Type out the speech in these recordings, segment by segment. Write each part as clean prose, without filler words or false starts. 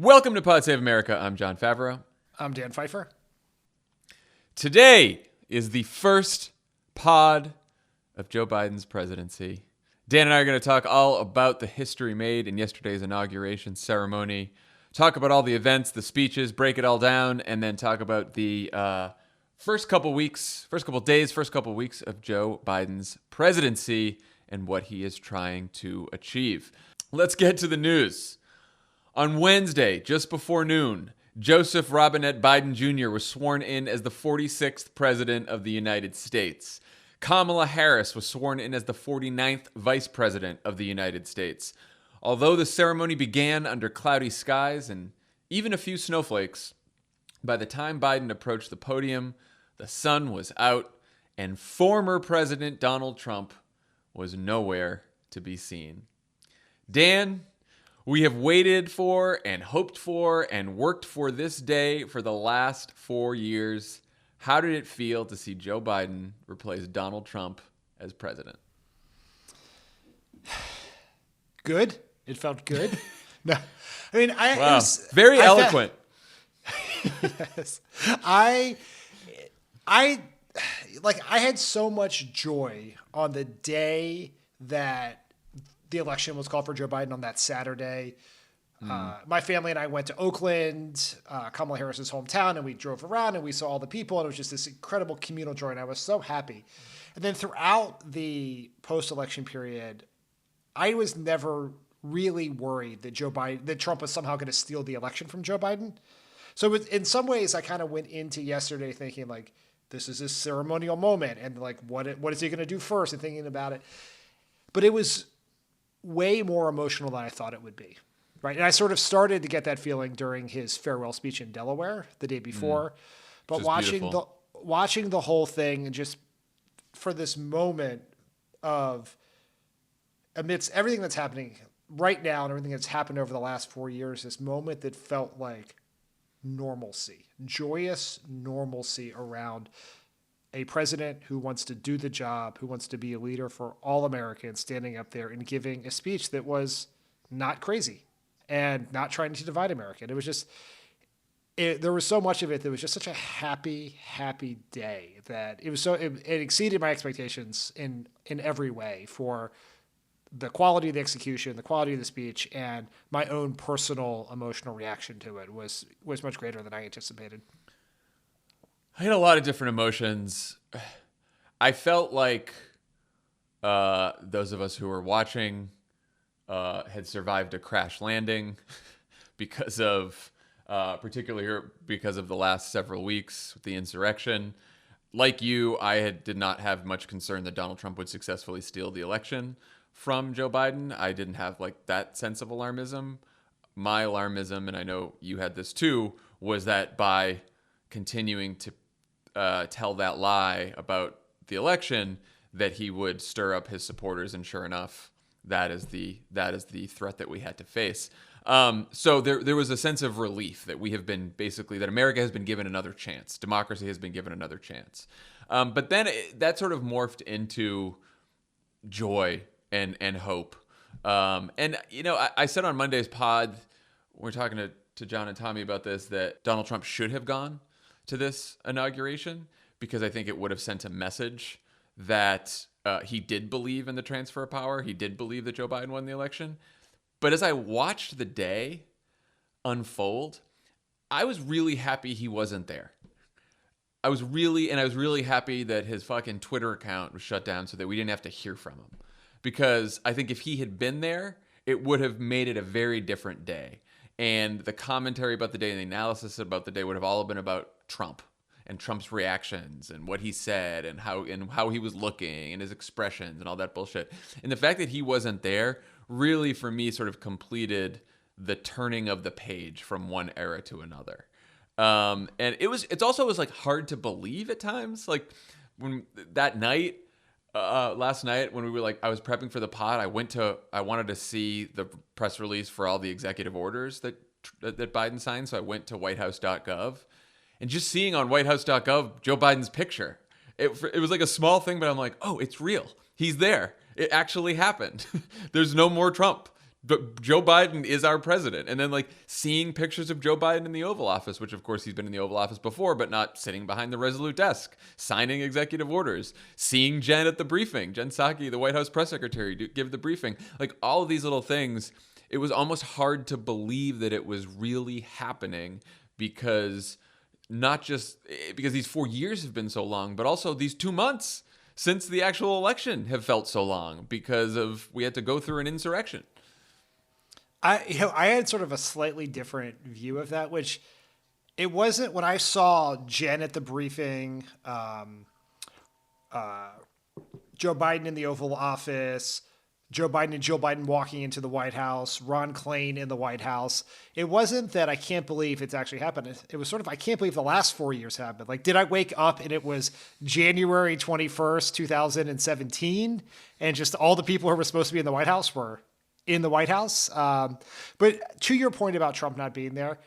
Welcome to Pod Save America. I'm Jon Favreau. I'm Dan Pfeiffer. Today is the first pod of Joe Biden's presidency. Dan and I are going to talk all about the history made in yesterday's inauguration ceremony, talk about all the events, the speeches, break it all down, and then talk about the first couple weeks of Joe Biden's presidency and what he is trying to achieve. Let's get to the news. On Wednesday, just before noon, Joseph Robinette Biden Jr. was sworn in as the 46th President of the United States. Kamala Harris was sworn in as the 49th Vice President of the United States. Although the ceremony began under cloudy skies and even a few snowflakes, by the time Biden approached the podium, the sun was out and former President Donald Trump was nowhere to be seen. Dan, we have waited for and hoped for and worked for this day for the last 4 years. How did it feel to see Joe Biden replace Donald Trump as president? Good. It felt good. No, I mean, Wow. It was Very eloquent. Yes. I had so much joy on the day that the election was called for Joe Biden on that Saturday. My family and I went to Oakland, Kamala Harris's hometown, and we drove around and we saw all the people, and it was just this incredible communal joy, and I was so happy. And then throughout the post-election period, I was never really worried that Trump was somehow going to steal the election from Joe Biden. So in some ways, I kind of went into yesterday thinking like, this is a ceremonial moment, and like, what is he going to do first, and thinking about it. But it was way more emotional than I thought it would be. Right. And I sort of started to get that feeling during his farewell speech in Delaware the day before. But watching the whole thing, and just for this moment of, amidst everything that's happening right now and everything that's happened over the last 4 years, this moment that felt like normalcy, joyous normalcy around a president who wants to do the job, who wants to be a leader for all Americans, standing up there and giving a speech that was not crazy and not trying to divide America. And it was just, there was so much of it that was just such a happy, happy day that it exceeded my expectations in every way, for the quality of the execution, the quality of the speech, and my own personal emotional reaction to it was much greater than I anticipated. I had a lot of different emotions. I felt like those of us who were watching had survived a crash landing because of, particularly here, because of the last several weeks with the insurrection. Like you, I did not have much concern that Donald Trump would successfully steal the election from Joe Biden. I didn't have like that sense of alarmism. My alarmism, and I know you had this too, was that by continuing to tell that lie about the election, that he would stir up his supporters, and sure enough, that is the threat that we had to face. So there was a sense of relief that that America has been given another chance. Democracy has been given another chance. But then that sort of morphed into joy and hope. And you know, I said on Monday's pod, we're talking to John and Tommy about this, that Donald Trump should have gone to this inauguration, because I think it would have sent a message that he did believe in the transfer of power. He did believe that Joe Biden won the election. But as I watched the day unfold, I was really happy he wasn't there. I was really happy that his fucking Twitter account was shut down so that we didn't have to hear from him. Because I think if he had been there, it would have made it a very different day. And the commentary about the day and the analysis about the day would have all been about Trump and Trump's reactions and what he said and how he was looking and his expressions and all that bullshit. And the fact that he wasn't there really, for me, sort of completed the turning of the page from one era to another. And it also was like hard to believe at times. Like when that night, last night when we were like, I was prepping for the pod, I wanted to see the press release for all the executive orders that Biden signed. So I went to whitehouse.gov, and just seeing on whitehouse.gov Joe Biden's picture, it was like a small thing, but I'm like, oh, it's real. He's there. It actually happened. There's no more Trump. but Joe Biden is our president. And then like seeing pictures of Joe Biden in the Oval Office, which of course he's been in the Oval Office before, but not sitting behind the Resolute desk, signing executive orders, seeing Jen at the briefing, Jen Psaki, the White House press secretary, give the briefing, like all of these little things. It was almost hard to believe that it was really happening because not just because these 4 years have been so long, but also these 2 months since the actual election have felt so long because of we had to go through an insurrection. I had sort of a slightly different view of that, which it wasn't when I saw Jen at the briefing, Joe Biden in the Oval Office, Joe Biden and Jill Biden walking into the White House, Ron Klain in the White House. It wasn't that I can't believe it's actually happened. It was sort of, I can't believe the last 4 years happened. Like, did I wake up and it was January 21st, 2017, and just all the people who were supposed to be in the White House were in the White House? But to your point about Trump not being there,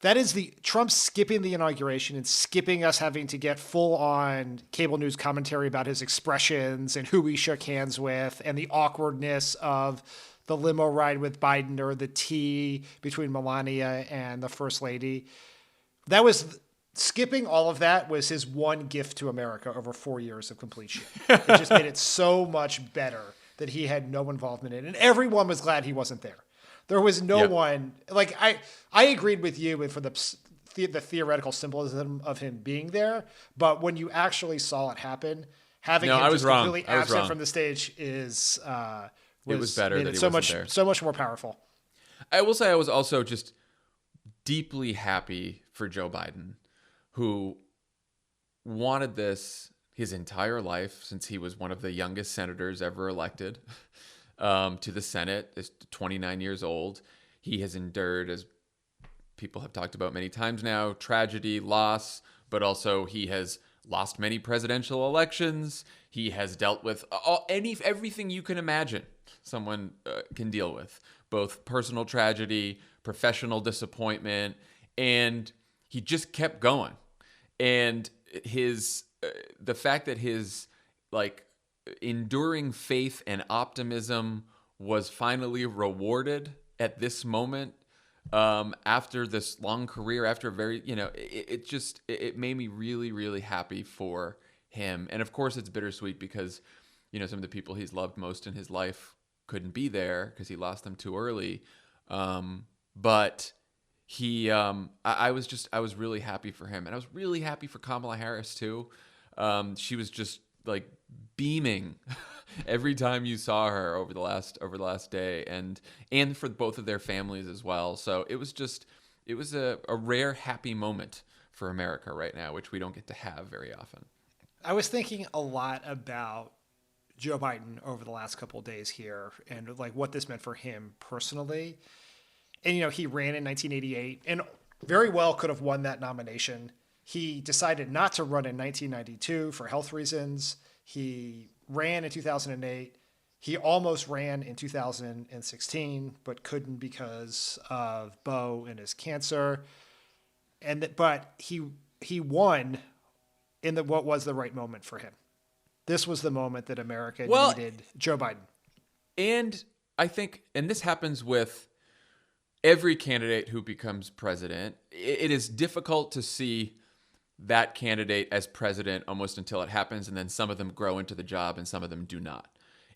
that is the Trump skipping the inauguration and skipping us having to get full on cable news commentary about his expressions and who he shook hands with and the awkwardness of the limo ride with Biden or the tea between Melania and the First Lady. That was skipping all of that was his one gift to America over 4 years of completion. It just made it so much better that he had no involvement in it. And everyone was glad he wasn't there. There was no one, like, I agreed with you for the theoretical symbolism of him being there, but when you actually saw it happen, having him just completely absent from the stage is it was better that he so wasn't there. So much more powerful. I will say I was also just deeply happy for Joe Biden, who wanted this his entire life since he was one of the youngest senators ever elected. To the Senate, is 29 years old. He has endured, as people have talked about many times now, tragedy, loss, but also he has lost many presidential elections. He has dealt with everything you can imagine someone can deal with, both personal tragedy, professional disappointment, and he just kept going. And the fact that his enduring faith and optimism was finally rewarded at this moment after this long career, after a very, it made me really, really happy for him. And of course it's bittersweet because, some of the people he's loved most in his life couldn't be there because he lost them too early. But I was really happy for him. And I was really happy for Kamala Harris too. She was just like beaming every time you saw her over the last day, and for both of their families as well. So it was a rare happy moment for America right now, which we don't get to have very often. I was thinking a lot about Joe Biden over the last couple of days here and like what this meant for him personally. And, he ran in 1988 and very well could have won that nomination. He decided not to run in 1992 for health reasons. He ran in 2008. He almost ran in 2016, but couldn't because of Beau and his cancer. But he won in what was the right moment for him. This was the moment that America needed Joe Biden. And I think, and this happens with every candidate who becomes president, it is difficult to see that candidate as president almost until it happens, and then some of them grow into the job and some of them do not.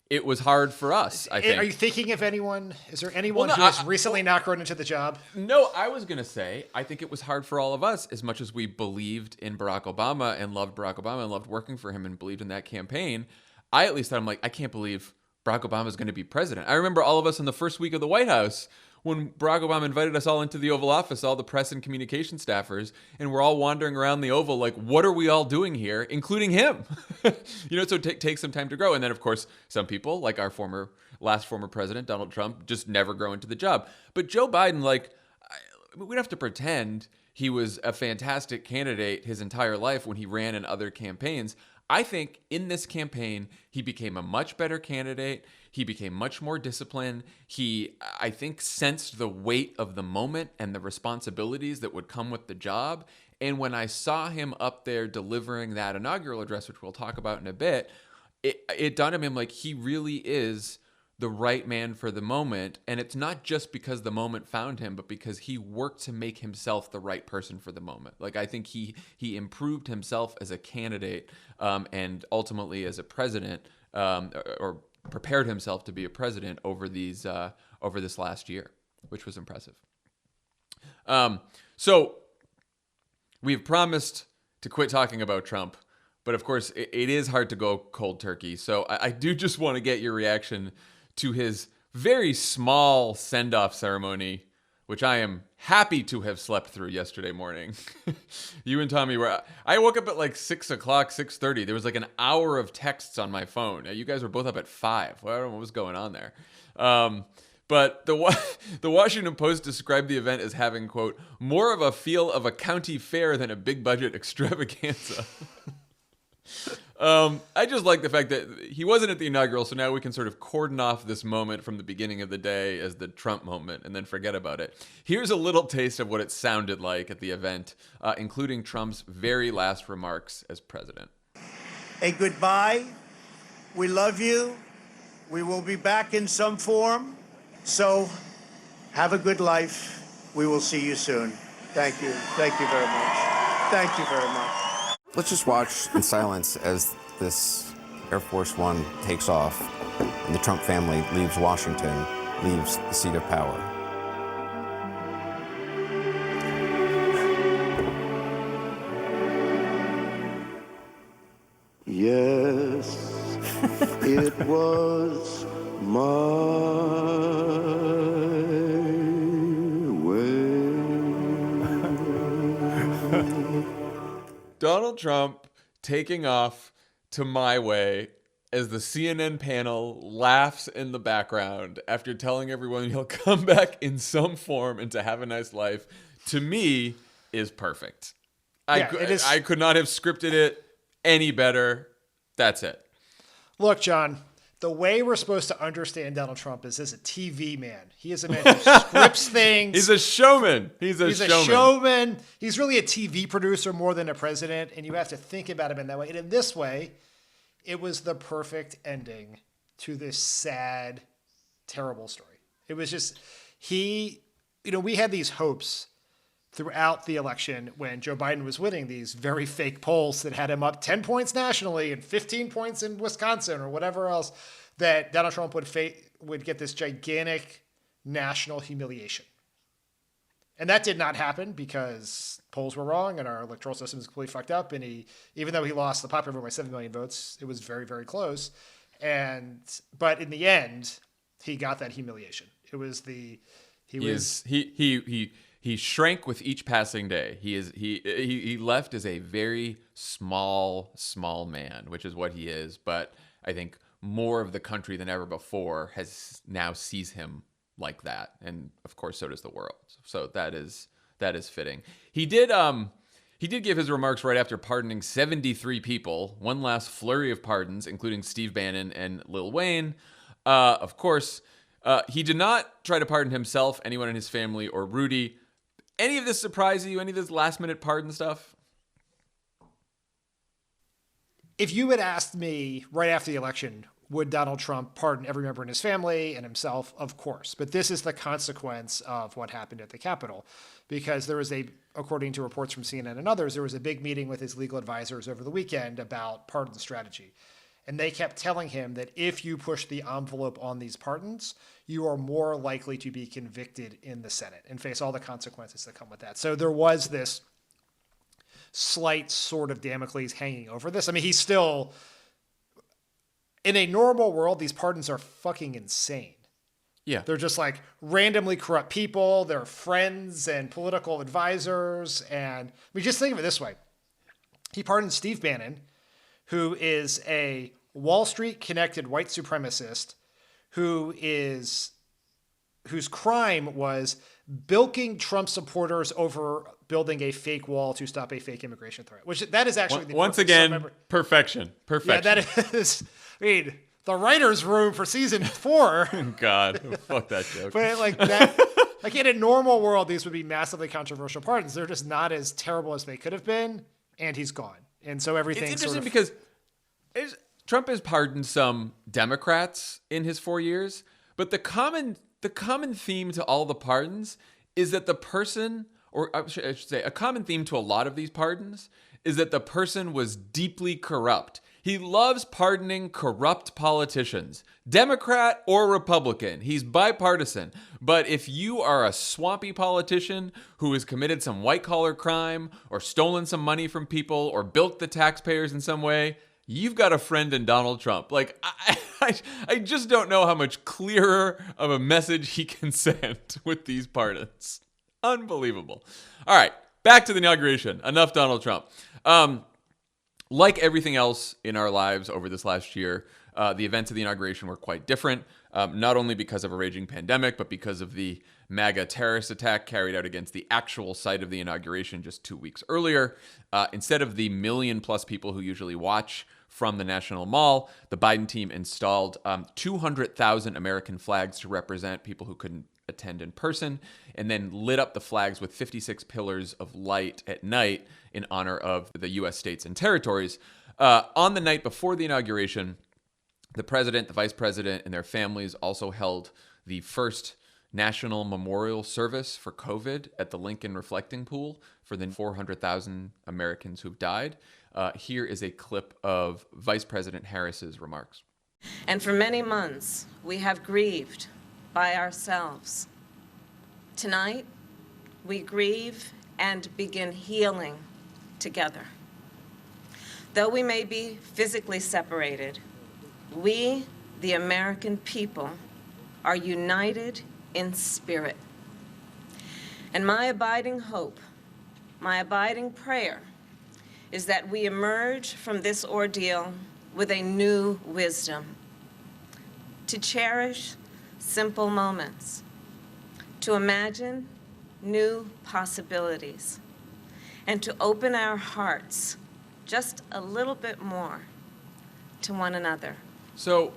It was hard for us, I think. Are you thinking of anyone? Is there anyone who has recently not grown into the job? No, I was going to say, I think it was hard for all of us, as much as we believed in Barack Obama and loved Barack Obama and loved working for him and believed in that campaign. I at least thought, I'm like, I can't believe Barack Obama is going to be president. I remember all of us in the first week of the White House when Barack Obama invited us all into the Oval Office, all the press and communication staffers, and we're all wandering around the Oval like, what are we all doing here, including him? So it takes some time to grow. And then, of course, some people, like our last former president, Donald Trump, just never grow into the job. But Joe Biden, we don't have to pretend he was a fantastic candidate his entire life when he ran in other campaigns. I think in this campaign, he became a much better candidate. He became much more disciplined. He, I think, sensed the weight of the moment and the responsibilities that would come with the job. And when I saw him up there delivering that inaugural address, which we'll talk about in a bit, it dawned on me, like, he really is the right man for the moment. And it's not just because the moment found him, but because he worked to make himself the right person for the moment. Like, I think he improved himself as a candidate and ultimately as a president, or prepared himself to be a president over this last year, which was impressive. So we've promised to quit talking about Trump, but of course it is hard to go cold turkey. So I do just want to get your reaction to his very small send-off ceremony, which I am happy to have slept through yesterday morning. You and Tommy I woke up at like 6 o'clock, 6:30. There was like an hour of texts on my phone. You guys were both up at 5. Well, I don't know what was going on there. But the Washington Post described the event as having, quote, more of a feel of a county fair than a big budget extravaganza. I just like the fact that he wasn't at the inaugural, so now we can sort of cordon off this moment from the beginning of the day as the Trump moment and then forget about it. Here's a little taste of what it sounded like at the event, including Trump's very last remarks as president. A goodbye. We love you. We will be back in some form. So have a good life. We will see you soon. Thank you. Thank you very much. Thank you very much. Let's just watch in silence as this Air Force One takes off and the Trump family leaves Washington, leaves the seat of power. Yes, it was my Donald Trump taking off to My Way as the CNN panel laughs in the background after telling everyone he'll come back in some form and to have a nice life, to me, is perfect. I could not have scripted it any better. That's it. Look, John, the way we're supposed to understand Donald Trump is as a TV man. He is a man who scripts things. He's a showman. He's a showman. He's really a TV producer more than a president, and you have to think about him in that way. And in this way, it was the perfect ending to this sad, terrible story. It was just, we had these hopes throughout the election when Joe Biden was winning these very fake polls that had him up 10 points nationally and 15 points in Wisconsin or whatever else, that Donald Trump would get this gigantic national humiliation. And that did not happen because polls were wrong and our electoral system is completely fucked up. And even though he lost the popular vote by 7 million votes, it was very, very close. But in the end, he got that humiliation. He shrank with each passing day. He left as a very small man, which is what he is. But I think more of the country than ever before now sees him like that, and of course, so does the world. So that is fitting. He did give his remarks right after pardoning 73 people, one last flurry of pardons, including Steve Bannon and Lil Wayne. Of course, he did not try to pardon himself, anyone in his family, or Rudy. Any of this surprise you? Any of this last-minute pardon stuff? If you had asked me right after the election, would Donald Trump pardon every member in his family and himself? Of course. But this is the consequence of what happened at the Capitol. Because there was according to reports from CNN and others, there was a big meeting with his legal advisors over the weekend about pardon strategy. And they kept telling him that if you push the envelope on these pardons, you are more likely to be convicted in the Senate and face all the consequences that come with that. So there was this slight sort of Damocles hanging over this. I mean, he's still, in a normal world, these pardons are fucking insane. Yeah. They're just like randomly corrupt people. They're friends and political advisors. And just think of it this way. He pardoned Steve Bannon, who is a Wall Street connected white supremacist whose crime was bilking Trump supporters over building a fake wall to stop a fake immigration threat, which that is actually once again, perfection. Yeah, that is, the writer's room for season 4. God, fuck that joke. But like that, like in a normal world, these would be massively controversial pardons. They're just not as terrible as they could have been. And he's gone. And so everything. It's interesting because Trump has pardoned some Democrats in his 4 years, but the common theme to all the pardons is that the person, or I should say, a common theme to a lot of these pardons is that the person was deeply corrupt. He loves pardoning corrupt politicians, Democrat or Republican. He's bipartisan. But if you are a swampy politician who has committed some white-collar crime or stolen some money from people or bilked the taxpayers in some way, you've got a friend in Donald Trump. Like, I just don't know how much clearer of a message he can send with these pardons. Unbelievable. All right, back to the inauguration. Enough Donald Trump. Like everything else in our lives over this last year, the events of the inauguration were quite different, not only because of a raging pandemic, but because of the MAGA terrorist attack carried out against the actual site of the inauguration just 2 weeks earlier. Instead of the million-plus people who usually watch from the National Mall, the Biden team installed 200,000 American flags to represent people who couldn't attend in person, and then lit up the flags with 56 pillars of light at night in honor of the U.S. states and territories. On the night before the inauguration, the president, the vice president, and their families also held the first national memorial service for COVID at the Lincoln Reflecting Pool for the 400,000 Americans who've died. Here is a clip of Vice President Harris's remarks. And for many months, we have grieved by ourselves. Tonight, we grieve and begin healing together. Though we may be physically separated, we, the American people, are united in spirit. And my abiding hope, my abiding prayer, is that we emerge from this ordeal with a new wisdom, to cherish simple moments, to imagine new possibilities, and to open our hearts just a little bit more to one another. So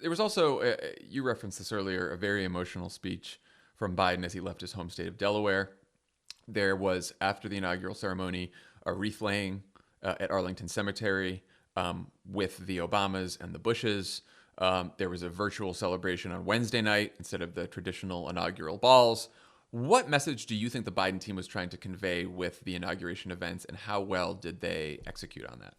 there was also, you referenced this earlier, a very emotional speech from Biden as he left his home state of Delaware. There was, after the inaugural ceremony, a wreath laying at Arlington Cemetery with the Obamas and the Bushes. There was a virtual celebration on Wednesday night instead of the traditional inaugural balls. What message do you think the Biden team was trying to convey with the inauguration events, and how well did they execute on that?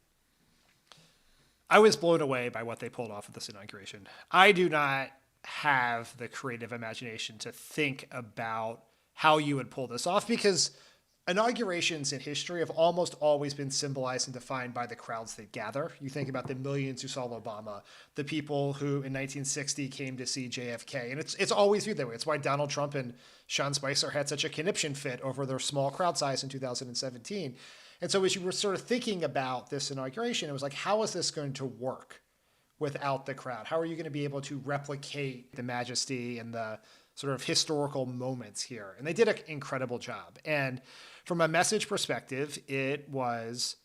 I was blown away by what they pulled off at this inauguration. I do not have the creative imagination to think about how you would pull this off, because inaugurations in history have almost always been symbolized and defined by the crowds that gather. You think about the millions who saw Obama, the people who in 1960 came to see JFK, and it's always viewed that way. It's why Donald Trump and Sean Spicer had such a conniption fit over their small crowd size in 2017. And so as you were sort of thinking about this inauguration, it was like, how is this going to work without the crowd? How are you going to be able to replicate the majesty and the sort of historical moments here? And they did an incredible job. And from a message perspective, it was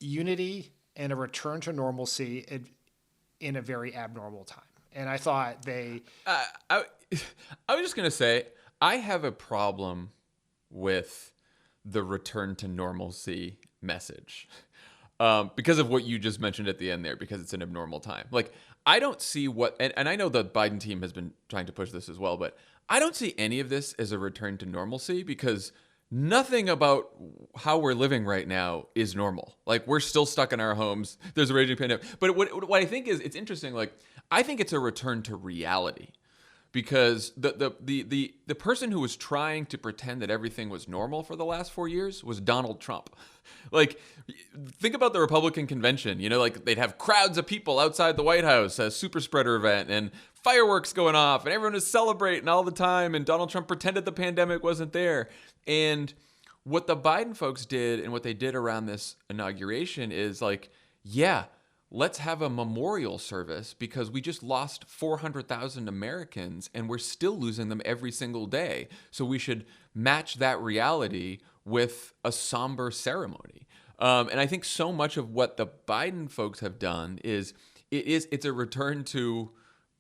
unity and a return to normalcy in a very abnormal time. And I thought they... I was just going to say, I have a problem with the return to normalcy message because of what you just mentioned at the end there, because it's an abnormal time. Like, I don't see what, and I know the Biden team has been trying to push this as well, but I don't see any of this as a return to normalcy, because nothing about how we're living right now is normal. Like, we're still stuck in our homes. There's a raging pandemic. But what I think is, it's interesting. Like, I think it's a return to reality, because the person who was trying to pretend that everything was normal for the last 4 years was Donald Trump. Like, think about the Republican convention. You know, like, they'd have crowds of people outside the White House, a super spreader event, and fireworks going off, and everyone was celebrating all the time, and Donald Trump pretended the pandemic wasn't there. And what the Biden folks did, and what they did around this inauguration, is like, yeah, let's have a memorial service, because we just lost 400,000 Americans and we're still losing them every single day. So we should match that reality with a somber ceremony. And I think so much of what the Biden folks have done is it's a return to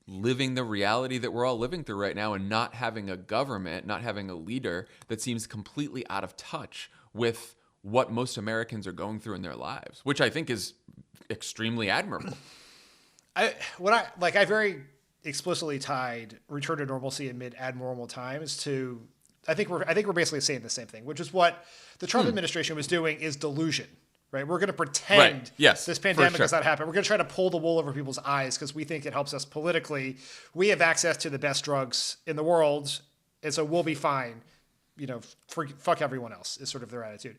living the reality that we're all living through right now, and not having a government, not having a leader that seems completely out of touch with what most Americans are going through in their lives, which I think is extremely admirable. I very explicitly tied return to normalcy amid abnormal times to, I think we're basically saying the same thing, which is what the Trump administration was doing is delusion, right? We're going to pretend this pandemic has not happened. We're going to try to pull the wool over people's eyes because we think it helps us politically. We have access to the best drugs in the world, and so we'll be fine. Fuck everyone else is sort of their attitude.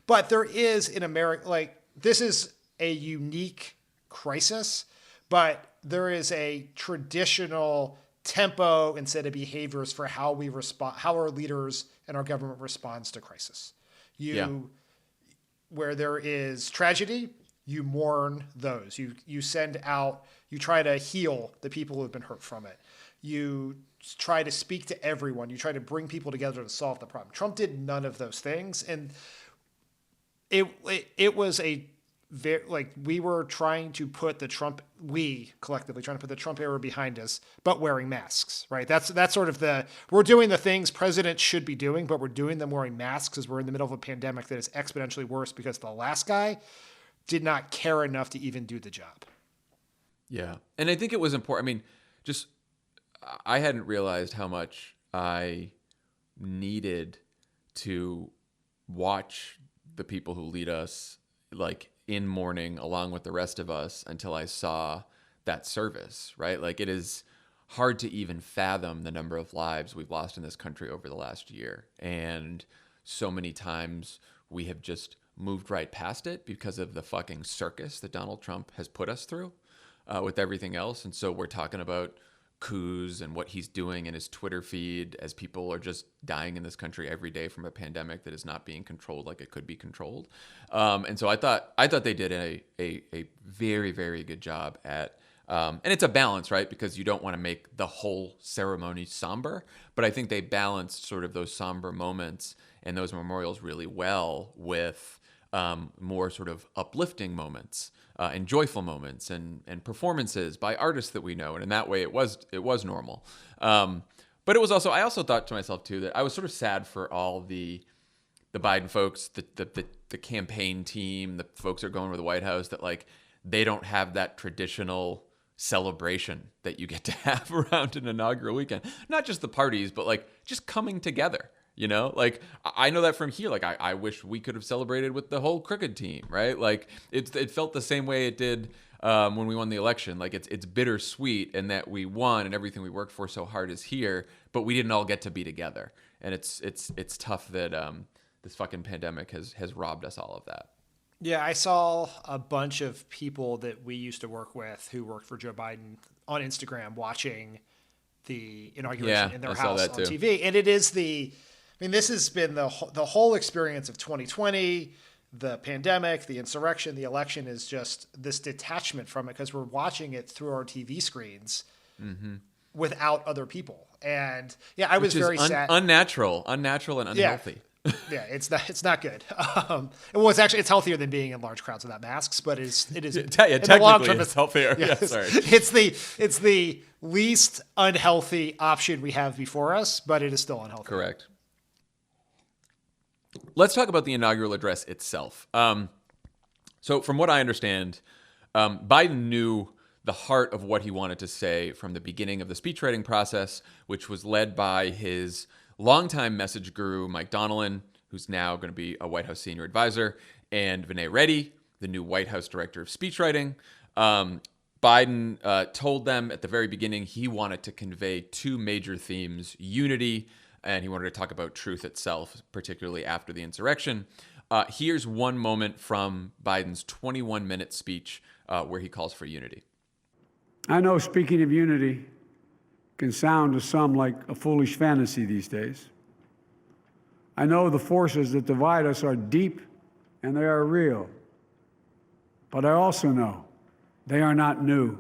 But there is in America, this is a unique crisis, but there is a traditional tempo and set of behaviors for how we respond, how our leaders and our government responds to crisis. Where there is tragedy, you mourn those. You send out, you try to heal the people who have been hurt from it. You try to speak to everyone. You try to bring people together to solve the problem. Trump did none of those things. And it was a very, we were trying to put we collectively trying to put the Trump era behind us, but wearing masks, right? That's sort of we're doing the things presidents should be doing, but we're doing them wearing masks because we're in the middle of a pandemic that is exponentially worse because the last guy did not care enough to even do the job. Yeah. And I think it was important. I mean, I hadn't realized how much I needed to watch the people who lead us in mourning along with the rest of us until I saw that service, right? It is hard to even fathom the number of lives we've lost in this country over the last year. And so many times we have just moved right past it because of the fucking circus that Donald Trump has put us through with everything else. And so we're talking about coups and what he's doing in his Twitter feed as people are just dying in this country every day from a pandemic that is not being controlled like it could be controlled. And so I thought they did a very, very good job at, and it's a balance, right? Because you don't want to make the whole ceremony somber, but I think they balanced sort of those somber moments and those memorials really well with more sort of uplifting moments and joyful moments and performances by artists that we know. And in that way, it was normal. But it was also, I also thought to myself too, that I was sort of sad for all the Biden folks, the campaign team, the folks that are going to the White House, that they don't have that traditional celebration that you get to have around an inaugural weekend. Not just the parties, but just coming together. I know that from here. I wish we could have celebrated with the whole cricket team, right? It felt the same way it did when we won the election. It's bittersweet in that we won and everything we worked for so hard is here, but we didn't all get to be together. And it's tough that this fucking pandemic has robbed us all of that. Yeah, I saw a bunch of people that we used to work with who worked for Joe Biden on Instagram watching the inauguration in their house on TV. And it is this has been the whole experience of 2020, the pandemic, the insurrection, the election is just this detachment from it because we're watching it through our TV screens without other people. And I was very sad. Unnatural and unhealthy. Yeah, it's not good. It's healthier than being in large crowds without masks, but it is technically it's healthier. Yeah, sorry. It's the least unhealthy option we have before us, but it is still unhealthy. Correct. Let's talk about the inaugural address itself. So from what I understand, Biden knew the heart of what he wanted to say from the beginning of the speechwriting process, which was led by his longtime message guru, Mike Donilon, who's now going to be a White House senior advisor, and Vinay Reddy, the new White House director of speechwriting. Biden told them at the very beginning he wanted to convey two major themes: unity, and he wanted to talk about truth itself, particularly after the insurrection. Here's one moment from Biden's 21-minute speech where he calls for unity. I know speaking of unity can sound to some like a foolish fantasy these days. I know the forces that divide us are deep and they are real. But I also know they are not new.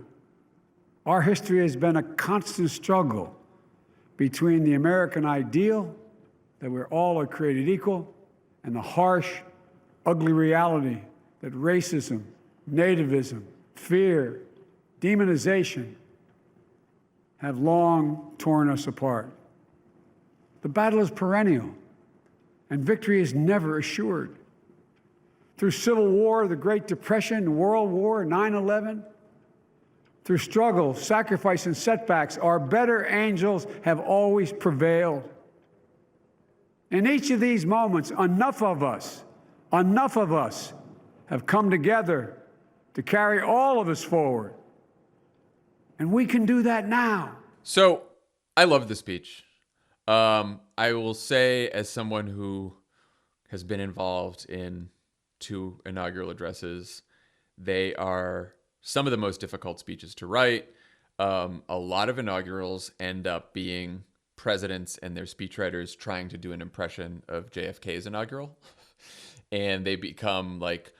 Our history has been a constant struggle between the American ideal that we're all are created equal and the harsh, ugly reality that racism, nativism, fear, demonization have long torn us apart. The battle is perennial, and victory is never assured. through Civil War, the Great Depression, World War, 9/11, through struggle, sacrifice, and setbacks, our better angels have always prevailed. In each of these moments, enough of us have come together to carry all of us forward. And we can do that now. So I love the speech. I will say, as someone who has been involved in 2 inaugural addresses, they are some of the most difficult speeches to write. A lot of inaugurals end up being presidents and their speechwriters trying to do an impression of JFK's inaugural. And they become like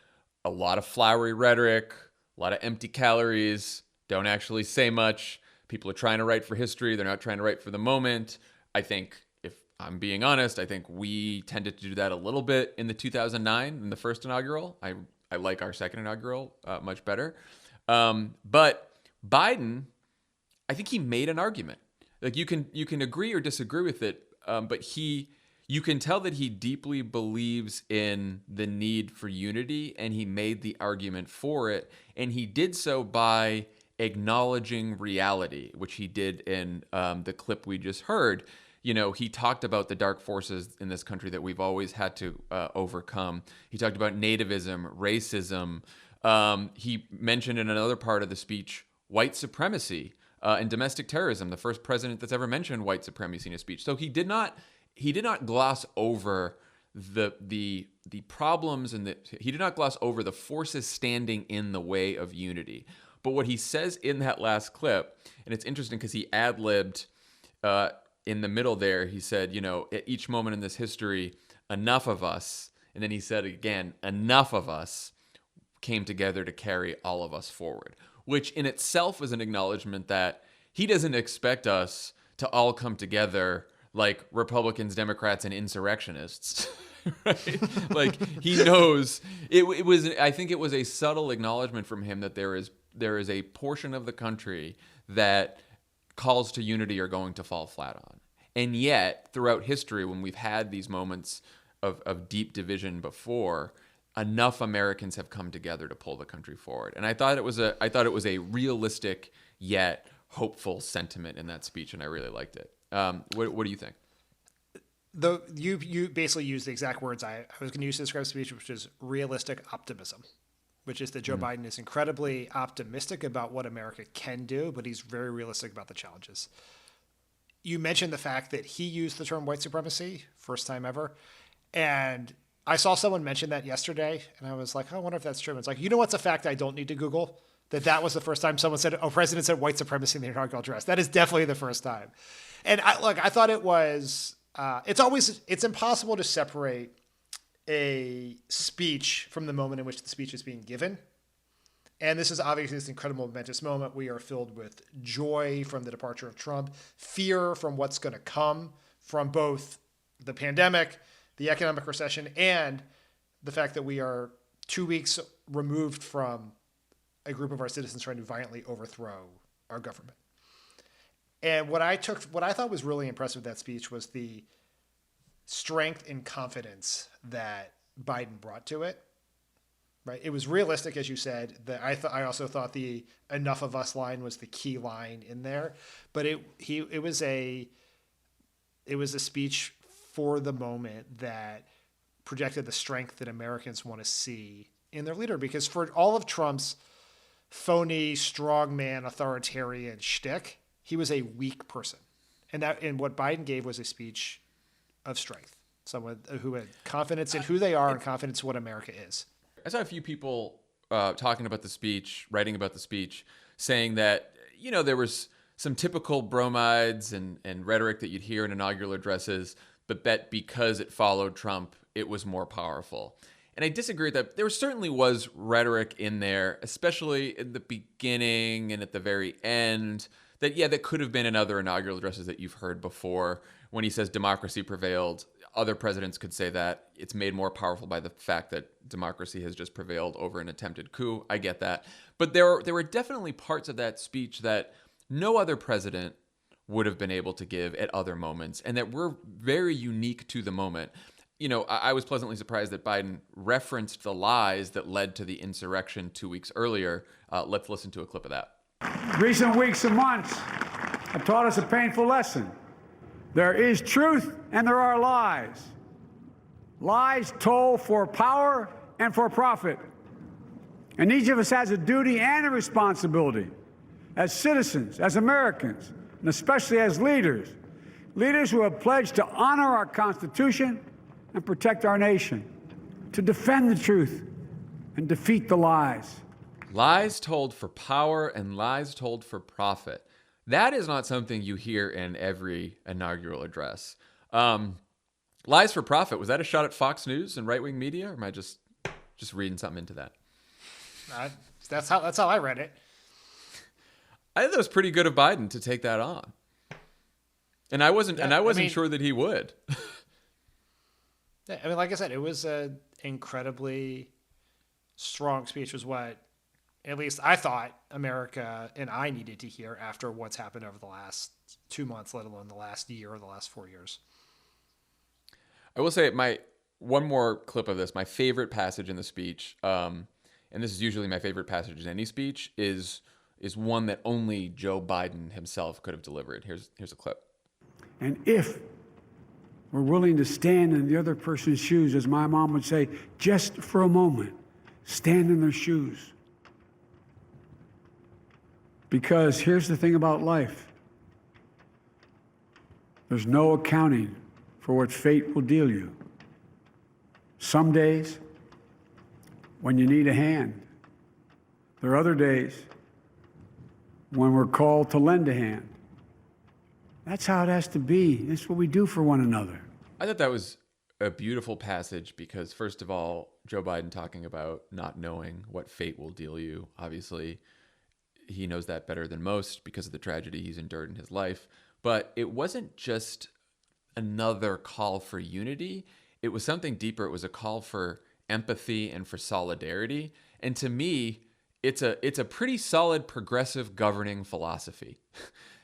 a lot of flowery rhetoric, a lot of empty calories, don't actually say much. People are trying to write for history. They're not trying to write for the moment. I think, if I'm being honest, I think we tended to do that a little bit in the 2009, in the first inaugural. I like our second inaugural much better. But Biden, I think he made an argument. Like you can agree or disagree with it, but you can tell that he deeply believes in the need for unity, and he made the argument for it, and he did so by acknowledging reality, which he did in the clip we just heard. You know, he talked about the dark forces in this country that we've always had to overcome. He talked about nativism, racism. He mentioned in another part of the speech white supremacy and domestic terrorism. The first president that's ever mentioned white supremacy in a speech. So he did not gloss over the problems, and he did not gloss over the forces standing in the way of unity. But what he says in that last clip, and it's interesting because he ad-libbed in the middle there, he said, you know, at each moment in this history, enough of us, and then he said again, enough of us came together to carry all of us forward, which in itself is an acknowledgement that he doesn't expect us to all come together like Republicans, Democrats, and insurrectionists. Right? Like he knows it was. I think it was a subtle acknowledgement from him that there is a portion of the country that calls to unity are going to fall flat on. And yet, throughout history, when we've had these moments of deep division before, enough Americans have come together to pull the country forward. And I thought it was a realistic yet hopeful sentiment in that speech, and I really liked it. What do you think? You basically used the exact words I was going to use to describe the speech, which is realistic optimism, which is that Joe Biden is incredibly optimistic about what America can do, but he's very realistic about the challenges. You mentioned the fact that he used the term white supremacy, first time ever. And I saw someone mention that yesterday, and I was like, I wonder if that's true. And it's like, you know what's a fact I don't need to Google? That was the first time someone said, president said white supremacy in the inaugural address. That is definitely the first time. And I thought it was, it's impossible to separate a speech from the moment in which the speech is being given. And this is obviously this incredible momentous moment. We are filled with joy from the departure of Trump, fear from what's going to come from both the pandemic, the economic recession, and the fact that we are 2 weeks removed from a group of our citizens trying to violently overthrow our government. And what I thought was really impressive with that speech was the strength and confidence that Biden brought to it. Right? It was realistic, as you said. I also thought the "enough of us" line was the key line in there. But it was a speech for the moment that projected the strength that Americans want to see in their leader. Because for all of Trump's phony, strongman, authoritarian shtick, he was a weak person. And what Biden gave was a speech of strength. Someone who had confidence in who they are and confidence in what America is. I saw a few people talking about the speech, writing about the speech, saying that, you know, there was some typical bromides and rhetoric that you'd hear in inaugural addresses, but that because it followed Trump, it was more powerful. And I disagree with that. There certainly was rhetoric in there, especially in the beginning and at the very end, that could have been in other inaugural addresses that you've heard before. When he says democracy prevailed, other presidents could say that. It's made more powerful by the fact that democracy has just prevailed over an attempted coup. I get that. But there were definitely parts of that speech that no other president would have been able to give at other moments, and that were very unique to the moment. I was pleasantly surprised that Biden referenced the lies that led to the insurrection 2 weeks earlier. Let's listen to a clip of that. Recent weeks and months have taught us a painful lesson. There is truth and there are lies. Lies told for power and for profit. And each of us has a duty and a responsibility as citizens, as Americans, and especially as leaders who have pledged to honor our Constitution and protect our nation, to defend the truth and defeat the lies. Lies told for power and lies told for profit. That is not something you hear in every inaugural address. Lies for profit, was that a shot at Fox News and right-wing media, or am I just reading something into that? That's how I read it. I think that was pretty good of Biden to take that on. And I wasn't sure that he would. I mean, like I said, it was an incredibly strong speech, was what at least I thought America and I needed to hear after what's happened over the last 2 months, let alone the last year or the last 4 years. I will say one more clip of this, my favorite passage in the speech, and this is usually my favorite passage in any speech, is one that only Joe Biden himself could have delivered. Here's a clip. And if we're willing to stand in the other person's shoes, as my mom would say, just for a moment, stand in their shoes. Because here's the thing about life. There's no accounting for what fate will deal you. Some days, when you need a hand. There are other days when we're called to lend a hand. That's how it has to be. That's what we do for one another. I thought that was a beautiful passage because, first of all, Joe Biden talking about not knowing what fate will deal you. Obviously, he knows that better than most because of the tragedy he's endured in his life. But it wasn't just another call for unity. It was something deeper. It was a call for empathy and for solidarity. And to me, it's a pretty solid progressive governing philosophy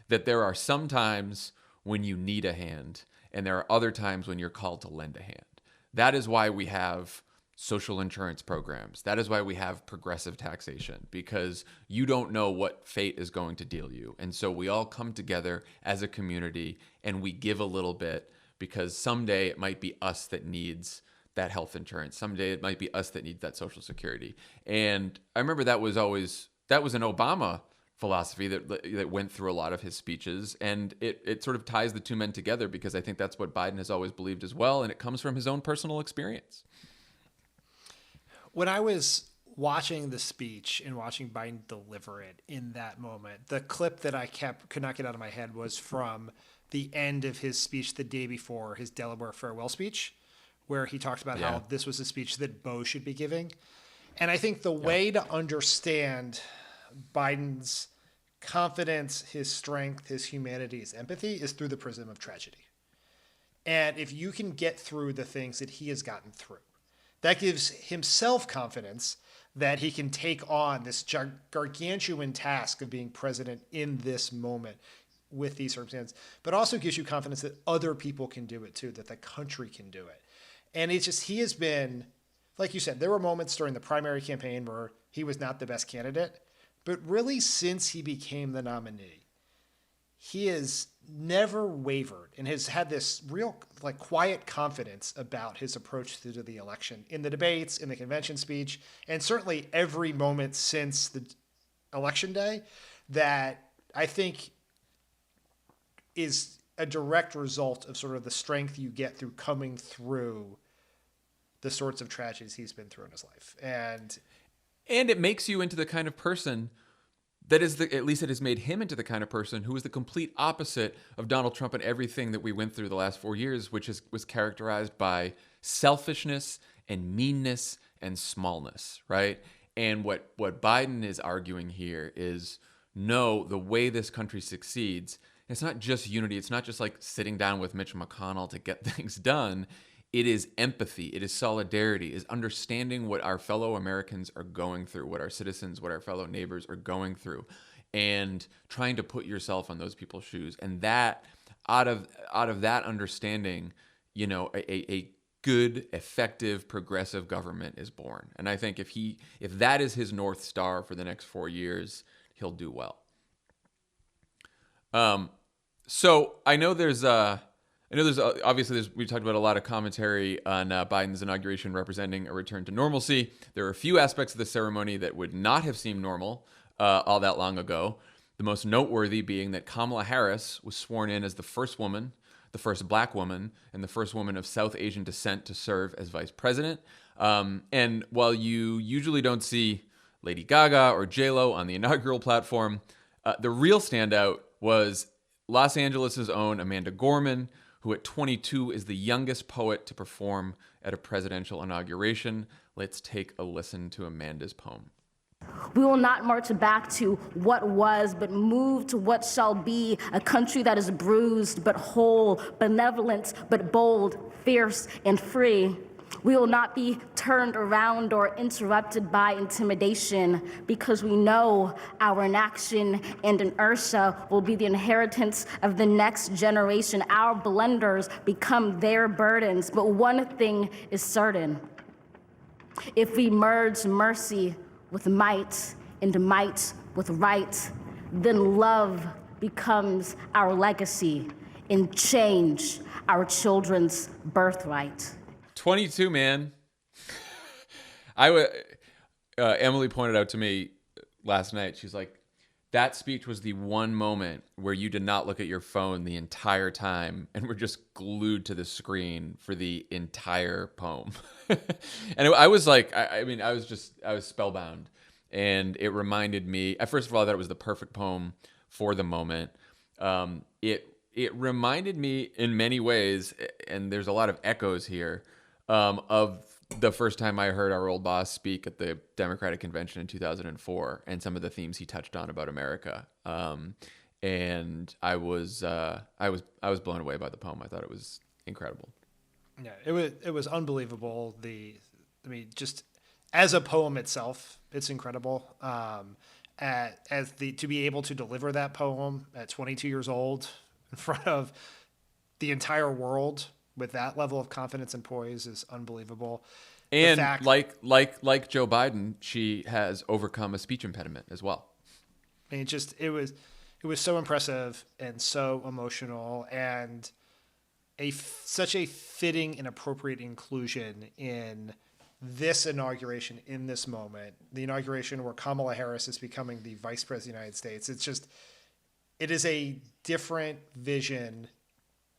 that there are some times when you need a hand and there are other times when you're called to lend a hand. That is why we have social insurance programs. That is why we have progressive taxation, because you don't know what fate is going to deal you. And so we all come together as a community and we give a little bit, because someday it might be us that needs that health insurance. Someday it might be us that needs that Social Security. And I remember that was an Obama philosophy that went through a lot of his speeches. And it sort of ties the two men together, because I think that's what Biden has always believed as well. And it comes from his own personal experience. When I was watching the speech and watching Biden deliver it in that moment, the clip that I could not get out of my head was from the end of his speech the day before his Delaware farewell speech, where he talked about how this was a speech that Bo should be giving. And I think the way to understand Biden's confidence, his strength, his humanity, his empathy is through the prism of tragedy. And if you can get through the things that he has gotten through, that gives himself confidence that he can take on this gargantuan task of being president in this moment with these circumstances, but also gives you confidence that other people can do it too, that the country can do it. And it's just, he has been, like you said, there were moments during the primary campaign where he was not the best candidate, but really since he became the nominee, he has never wavered and has had this real quiet confidence about his approach to the election in the debates, in the convention speech, and certainly every moment since the election day, that I think is a direct result of sort of the strength you get through coming through the sorts of tragedies he's been through in his life. And it makes you into the kind of person that is at least it has made him into the kind of person who is the complete opposite of Donald Trump and everything that we went through the last 4 years, which was characterized by selfishness and meanness and smallness, right? And what Biden is arguing here is, no, the way this country succeeds, it's not just unity. It's not just like sitting down with Mitch McConnell to get things done. It is empathy. It is solidarity. It is understanding what our fellow Americans are going through, what our citizens, what our fellow neighbors are going through, and trying to put yourself on those people's shoes. And that, out of that understanding, a good, effective, progressive government is born. And I think if that is his North Star for the next 4 years, he'll do well. So I know there's obviously we talked about a lot of commentary on Biden's inauguration representing a return to normalcy. There are a few aspects of the ceremony that would not have seemed normal all that long ago. The most noteworthy being that Kamala Harris was sworn in as the first woman, the first black woman, and the first woman of South Asian descent to serve as vice president. And while you usually don't see Lady Gaga or J-Lo on the inaugural platform, the real standout was Los Angeles' own Amanda Gorman, who at 22 is the youngest poet to perform at a presidential inauguration. Let's take a listen to Amanda's poem. We will not march back to what was, but move to what shall be, a country that is bruised but whole, benevolent but bold, fierce and free. We will not be turned around or interrupted by intimidation, because we know our inaction and inertia will be the inheritance of the next generation. Our blunders become their burdens, but one thing is certain. If we merge mercy with might and might with right, then love becomes our legacy and change our children's birthright. 22, man. Emily pointed out to me last night, she's like, that speech was the one moment where you did not look at your phone the entire time and were just glued to the screen for the entire poem. And I was like, I was spellbound. And it reminded me, first of all, that it was the perfect poem for the moment. It reminded me in many ways, and there's a lot of echoes here, of the first time I heard our old boss speak at the Democratic Convention in 2004, and some of the themes he touched on about America. And I was blown away by the poem. I thought it was incredible. Yeah, it was unbelievable. Just as a poem itself, it's incredible. To be able to deliver that poem at 22 years old in front of the entire world with that level of confidence and poise is unbelievable. And like Joe Biden, she has overcome a speech impediment as well. I mean, it was so impressive and so emotional, and such a fitting and appropriate inclusion in this inauguration, in this moment, the inauguration where Kamala Harris is becoming the vice president of the United States. It is a different vision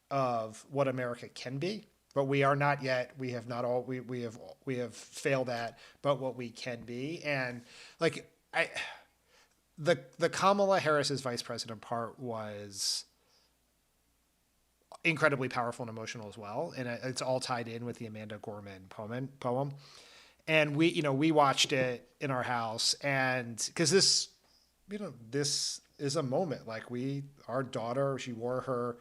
of what America can be, but we are not yet. We have not all. We have failed at, but what we can be. And the Kamala Harris as vice president part was incredibly powerful and emotional as well, and it's all tied in with the Amanda Gorman poem. And we watched it in our house, and because this is a moment, our daughter, she wore her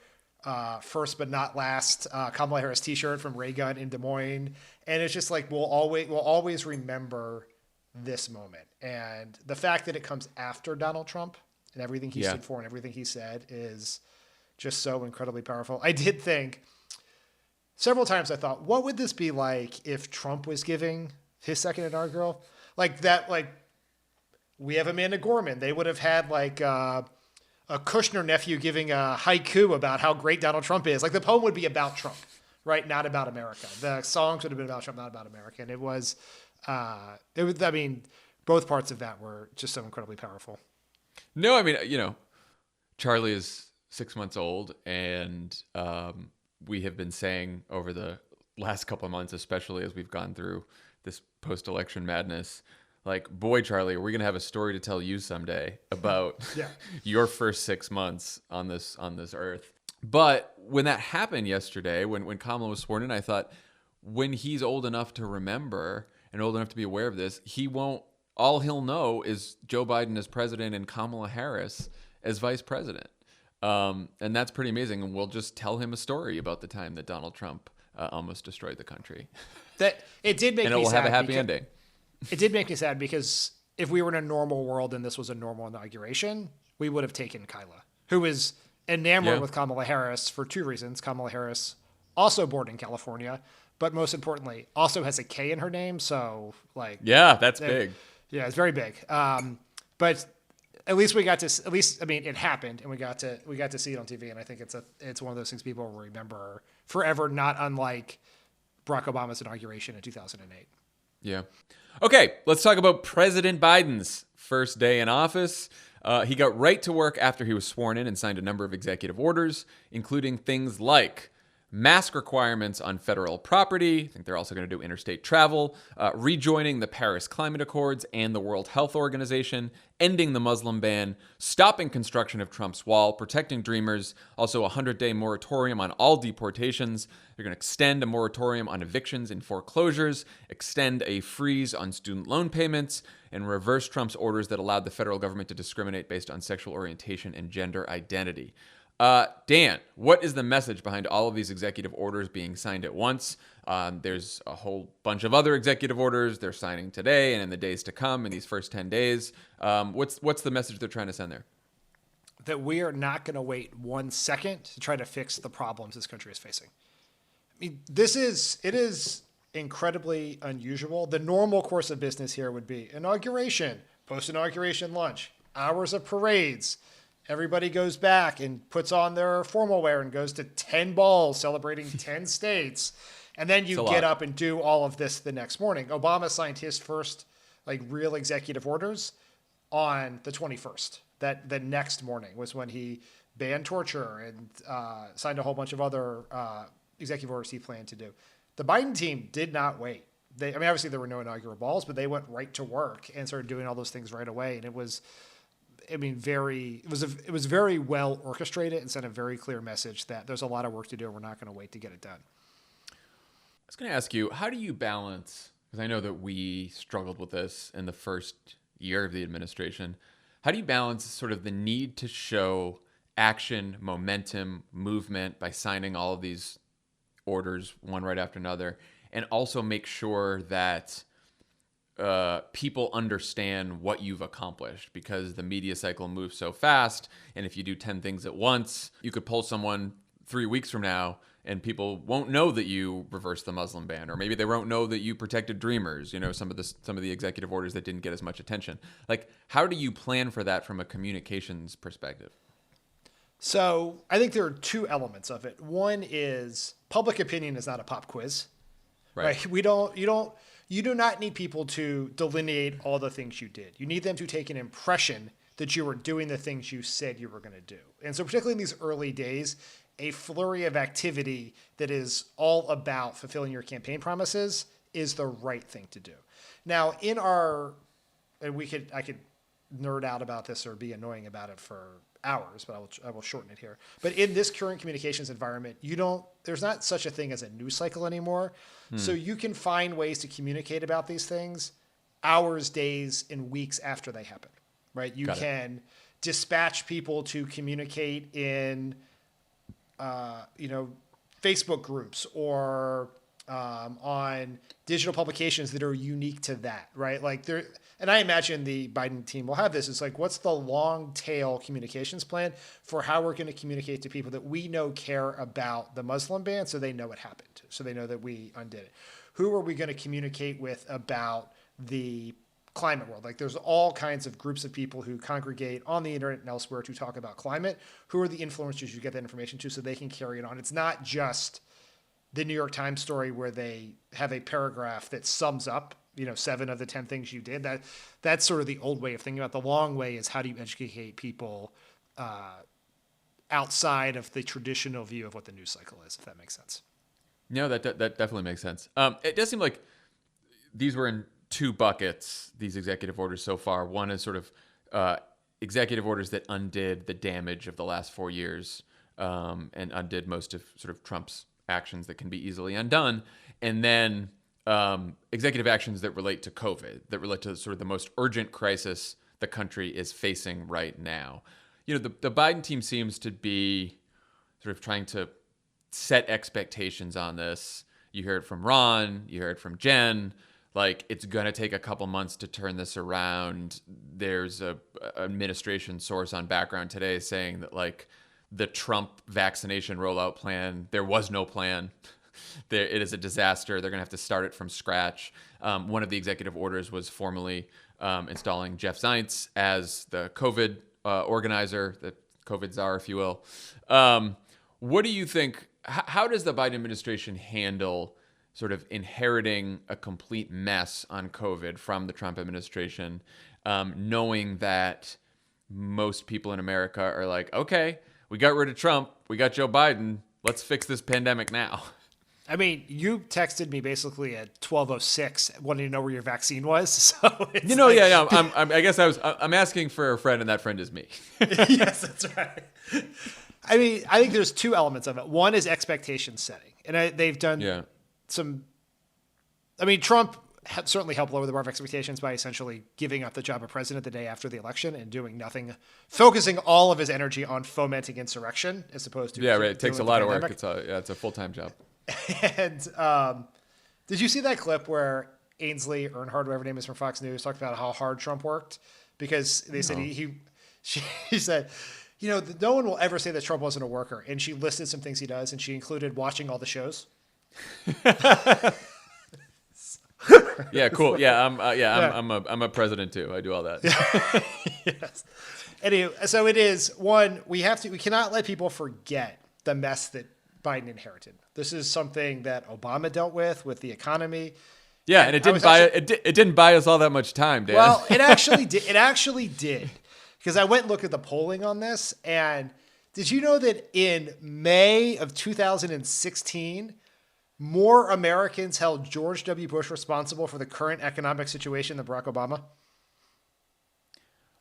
first but not last Kamala Harris t-shirt from Ray Gun in Des Moines, and it's just like we'll always remember this moment. And the fact that it comes after Donald Trump and everything he stood for and everything he said is just so incredibly powerful. I did think several times, I thought, what would this be like if Trump was giving his second inaugural? We have Amanda Gorman. They would have had a Kushner nephew giving a haiku about how great Donald Trump is. The poem would be about Trump, right? Not about America. The songs would have been about Trump, not about America. And it was, both parts of that were just so incredibly powerful. No, Charlie is 6 months old, and we have been saying over the last couple of months, especially as we've gone through this post-election madness, boy, Charlie, are we going to have a story to tell you someday about your first 6 months on this earth. But when that happened yesterday, when Kamala was sworn in, I thought, when he's old enough to remember and old enough to be aware of this, all he'll know is Joe Biden as president and Kamala Harris as vice president. And that's pretty amazing. And we'll just tell him a story about the time that Donald Trump almost destroyed the country. That it did make me sad. And it will have a happy ending. It did make me sad because if we were in a normal world and this was a normal inauguration, we would have taken Kyla, who is enamored with Kamala Harris for two reasons. Kamala Harris, also born in California, but most importantly, also has a K in her name. So like, Yeah, that's big. Yeah, it's very big. But at least we got to, I mean, it happened and we got to see it on TV. And I think it's one of those things people will remember forever, not unlike Barack Obama's inauguration in 2008. Yeah. Okay, let's talk about President Biden's first day in office. He got right to work after he was sworn in and signed a number of executive orders, including things like mask requirements on federal property. I think they're also going to do interstate travel, rejoining the Paris Climate Accords and the World Health Organization, ending the Muslim ban, stopping construction of Trump's wall, protecting dreamers, also a 100-day moratorium on all deportations. They're going to extend a moratorium on evictions and foreclosures, extend a freeze on student loan payments, and reverse Trump's orders that allowed the federal government to discriminate based on sexual orientation and gender identity. Dan, what is the message behind all of these executive orders being signed at once? There's a whole bunch of other executive orders they're signing today and in the days to come in these first 10 days. What's the message they're trying to send there? That we are not going to wait 1 second to try to fix the problems this country is facing. I mean, it is incredibly unusual. The normal course of business here would be inauguration, post-inauguration lunch, hours of parades. Everybody goes back and puts on their formal wear and goes to 10 balls celebrating 10 states. And then you get up and do all of this the next morning. Obama signed his first real executive orders on the 21st. That the next morning was when he banned torture and signed a whole bunch of other executive orders he planned to do. The Biden team did not wait. Obviously there were no inaugural balls, but they went right to work and started doing all those things right away. And it was very well orchestrated and sent a very clear message that there's a lot of work to do and we're not going to wait to get it done. I was going to ask you, how do you balance, because I know that we struggled with this in the first year of the administration, how do you balance sort of the need to show action, momentum, movement by signing all of these orders one right after another, and also make sure that people understand what you've accomplished, because the media cycle moves so fast, and if you do 10 things at once, you could pull someone 3 weeks from now and people won't know that you reversed the Muslim ban, or maybe they won't know that you protected dreamers, some of the executive orders that didn't get as much attention. How do you plan for that from a communications perspective? So I think there are two elements of it. One is public opinion is not a pop quiz, right? You do not need people to delineate all the things you did. You need them to take an impression that you were doing the things you said you were going to do. And so particularly in these early days, a flurry of activity that is all about fulfilling your campaign promises is the right thing to do. Now, I could nerd out about this or be annoying about it for hours, but I will shorten it here. But in this current communications environment, there's not such a thing as a news cycle anymore. So you can find ways to communicate about these things hours, days, and weeks after they happen, right? You can dispatch people to communicate in, Facebook groups or on digital publications that are unique to that, right? And I imagine the Biden team will have this. It's what's the long tail communications plan for how we're going to communicate to people that we know care about the Muslim ban, so they know it happened, so they know that we undid it. Who are we going to communicate with about the climate world? There's all kinds of groups of people who congregate on the internet and elsewhere to talk about climate. Who are the influencers you get that information to so they can carry it on? It's not just the New York Times story where they have a paragraph that sums up 7 of the 10 things you did. That's sort of the old way of thinking about it. The long way is how do you educate people outside of the traditional view of what the news cycle is, if that makes sense. No, that definitely makes sense. It does seem like these were in two buckets, these executive orders so far. One is sort of executive orders that undid the damage of the last 4 years and undid most of sort of Trump's actions that can be easily undone. And then executive actions that relate to COVID, that relate to sort of the most urgent crisis the country is facing right now. The Biden team seems to be sort of trying to set expectations on this. You hear it from Ron, you hear it from Jen. It's going to take a couple months to turn this around. There's a administration source on Background today saying that the Trump vaccination rollout plan, there was no plan. It is a disaster. They're going to have to start it from scratch. One of the executive orders was formally installing Jeff Zients as the COVID organizer, the COVID czar, if you will. What do you think? How does the Biden administration handle sort of inheriting a complete mess on COVID from the Trump administration, knowing that most people in America are like, okay, we got rid of Trump, we got Joe Biden, let's fix this pandemic now? I mean, you texted me basically at 12:06 wanting to know where your vaccine was. So it's I guess I'm asking for a friend, and that friend is me. Yes, that's right. I mean, I think there's two elements of it. One is expectation setting, and they've done some. I mean, Trump certainly helped lower the bar of expectations by essentially giving up the job of president the day after the election and doing nothing, focusing all of his energy on fomenting insurrection as opposed to It takes a lot of work. It's a full-time job. And did you see that clip where Ainsley Earnhardt, whatever her name is from Fox News, talked about how hard Trump worked? Because they said she said, no one will ever say that Trump wasn't a worker. And she listed some things he does, and she included watching all the shows. Yeah, cool. Yeah, I'm a president too. I do all that. Yes. Anyway, so it is one, we cannot let people forget the mess that Biden inherited. This is something that Obama dealt with the economy. Yeah, and it didn't buy us all that much time, Dan. Well, it actually did. It actually did. Because I went and looked at the polling on this, and did you know that in May of 2016, more Americans held George W. Bush responsible for the current economic situation than Barack Obama?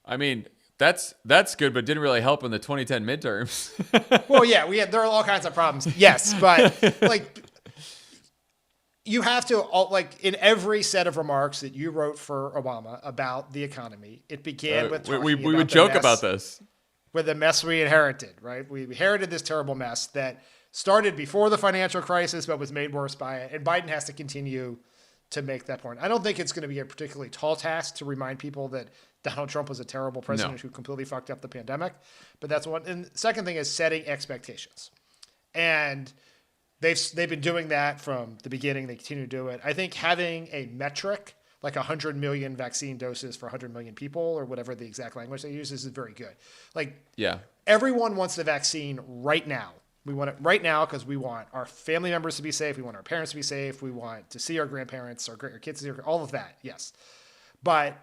I mean, that's good, but it didn't really help in the 2010 midterms. Well, yeah, there are all kinds of problems. Yes, but you have to, in every set of remarks that you wrote for Obama about the economy, it began with we would joke about this. With the mess we inherited, right? We inherited this terrible mess that started before the financial crisis, but was made worse by it. And Biden has to continue to make that point. I don't think it's going to be a particularly tall task to remind people that Donald Trump was a terrible president who completely fucked up the pandemic. But that's one. And the second thing is setting expectations. And they've been doing that from the beginning. They continue to do it. I think having a metric like 100 million vaccine doses for 100 million people or whatever the exact language they use is very good. Everyone wants the vaccine right now. We want it right now because we want our family members to be safe. We want our parents to be safe. We want to see our grandparents, our kids to see all of that. Yes. But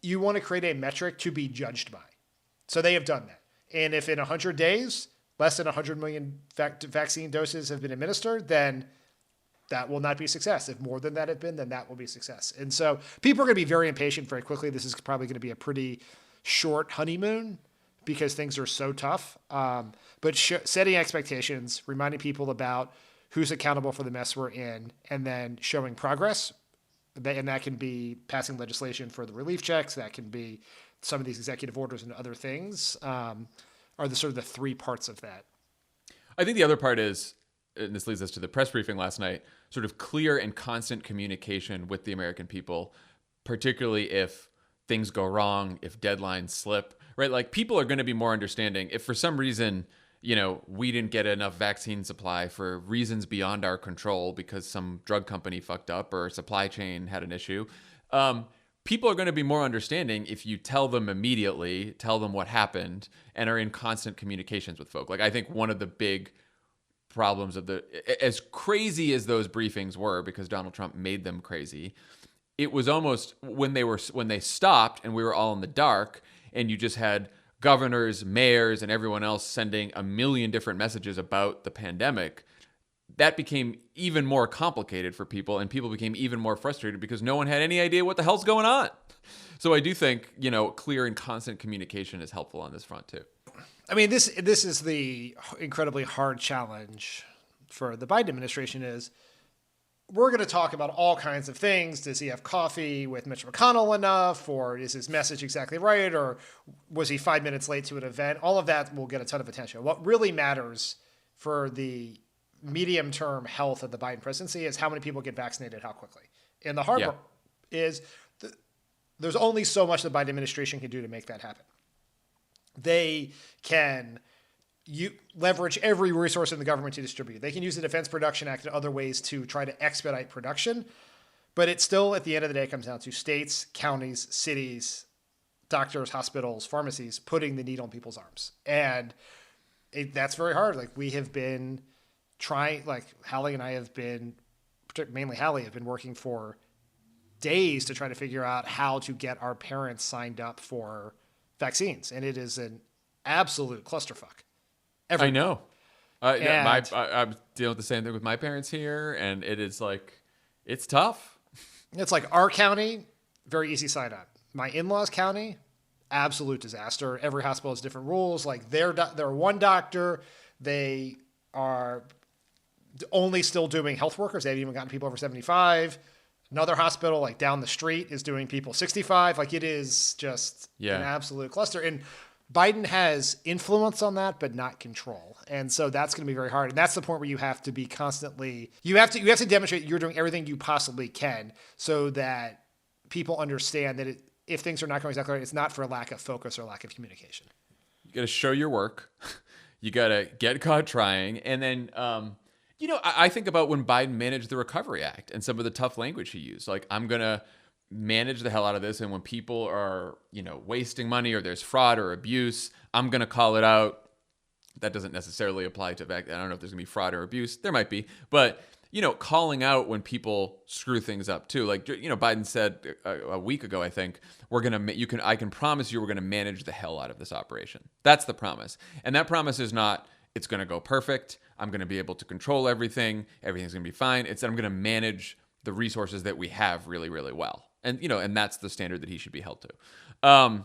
you want to create a metric to be judged by. So they have done that. And if in 100 days, less than 100 million vaccine doses have been administered, then that will not be success. If more than that have been, then that will be success. And so people are going to be very impatient very quickly. This is probably going to be a pretty short honeymoon because things are so tough. But setting expectations, reminding people about who's accountable for the mess we're in, and then showing progress. And that can be passing legislation for the relief checks. That can be some of these executive orders and other things are the sort of the three parts of that. I think the other part is, and this leads us to the press briefing last night, sort of clear and constant communication with the American people, particularly if things go wrong, if deadlines slip, right? Like people are going to be more understanding. If for some reason, we didn't get enough vaccine supply for reasons beyond our control because some drug company fucked up or supply chain had an issue, people are going to be more understanding if you tell them immediately, tell them what happened, and are in constant communications with folk. Like I think one of the big problems of as crazy as those briefings were, because Donald Trump made them crazy, it was almost when they stopped and we were all in the dark and you just had governors, mayors, and everyone else sending a million different messages about the pandemic, that became even more complicated for people, and people became even more frustrated because no one had any idea what the hell's going on. So I do think, clear and constant communication is helpful on this front too. I mean, this is the incredibly hard challenge for the Biden administration is we're going to talk about all kinds of things. Does he have coffee with Mitch McConnell enough? Or is his message exactly right? Or was he 5 minutes late to an event? All of that will get a ton of attention. What really matters for the medium-term health of the Biden presidency is how many people get vaccinated, how quickly. And the hard part is there's only so much the Biden administration can do to make that happen. They can you leverage every resource in the government to distribute. They can use the Defense Production Act and other ways to try to expedite production. But it still, at the end of the day, comes down to states, counties, cities, doctors, hospitals, pharmacies putting the needle in people's arms. And that's very hard. Like, we have been trying, like, Hallie and I have been, mainly Hallie, have been working for days to try to figure out how to get our parents signed up for vaccines. And it is an absolute clusterfuck. I know. I'm dealing with the same thing with my parents here, and it is like, it's tough. It's like our county, very easy sign up. My in-laws county, absolute disaster. Every hospital has different rules. Like they're one doctor. They are only still doing health workers. They haven't even gotten people over 75. Another hospital like down the street is doing people 65. Like it is just an absolute cluster. And Biden has influence on that, but not control. And so that's going to be very hard. And that's the point where you have to be constantly, you have to demonstrate you're doing everything you possibly can so that people understand that if things are not going exactly right, it's not for a lack of focus or lack of communication. You got to show your work. You got to get caught trying. And then, I think about when Biden managed the Recovery Act and some of the tough language he used. Like, I'm going to manage the hell out of this. And when people are, wasting money or there's fraud or abuse, I'm going to call it out. That doesn't necessarily apply to I don't know if there's going to be fraud or abuse. There might be. But, calling out when people screw things up too. Like, Biden said a week ago, I think, I can promise you we're going to manage the hell out of this operation. That's the promise. And that promise is not, it's going to go perfect. I'm going to be able to control everything. Everything's going to be fine. It's that I'm going to manage the resources that we have really, really well. And, and that's the standard that he should be held to.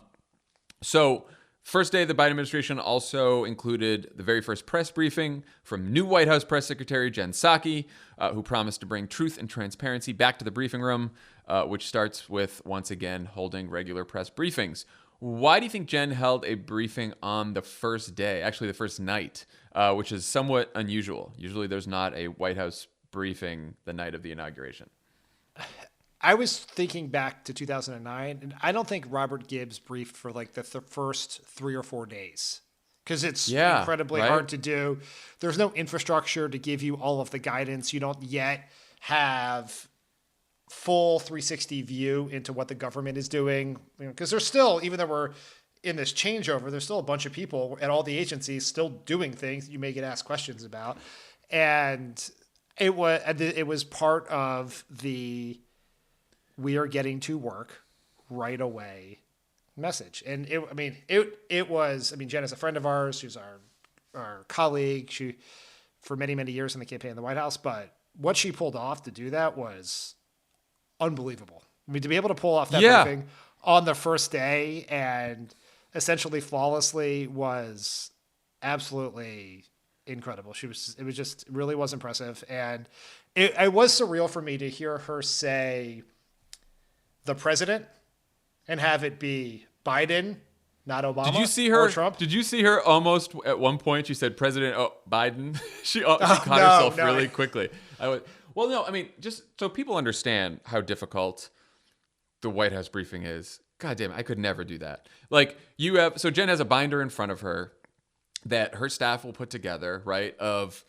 So first day of the Biden administration also included the very first press briefing from new White House Press Secretary Jen Psaki, who promised to bring truth and transparency back to the briefing room, which starts with, once again, holding regular press briefings. Why do you think Jen held a briefing on the first day, actually the first night, which is somewhat unusual? Usually there's not a White House briefing the night of the inauguration. I was thinking back to 2009, and I don't think Robert Gibbs briefed for like the first 3 or 4 days because it's incredibly hard to do. There's no infrastructure to give you all of the guidance. You don't yet have full 360 view into what the government is doing, because there's still, even though we're in this changeover, there's still a bunch of people at all the agencies still doing things you may get asked questions about. And it was part of the we are getting to work right away message. And it was, Jen is a friend of ours. She's our colleague. She, for many, many years in the campaign in the White House, but what she pulled off to do that was unbelievable. To be able to pull off that briefing on the first day and essentially flawlessly was absolutely incredible. It really was impressive. And it was surreal for me to hear her say the president and have it be Biden, not Obama. Did you see her? Or Trump. Did you see her almost at one point? She said President Biden. she caught herself really quickly. Just so people understand how difficult the White House briefing is. God damn it, I could never do that. Like so Jen has a binder in front of her that her staff will put together, right, of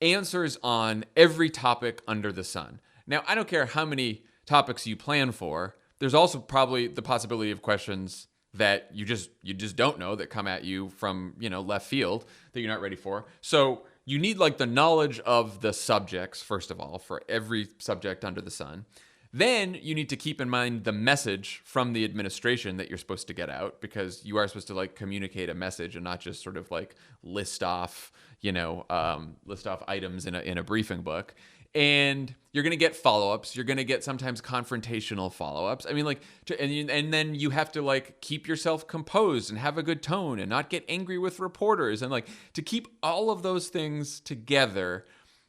answers on every topic under the sun. Now, I don't care how many topics you plan for. There's also probably the possibility of questions that you just don't know that come at you from, left field that you're not ready for. So you need like the knowledge of the subjects, first of all, for every subject under the sun. Then you need to keep in mind the message from the administration that you're supposed to get out, because you are supposed to like communicate a message and not just sort of like list off items in a briefing book. And you're going to get follow-ups. You're going to get sometimes confrontational follow-ups. And then you have to like keep yourself composed and have a good tone and not get angry with reporters, and like to keep all of those things together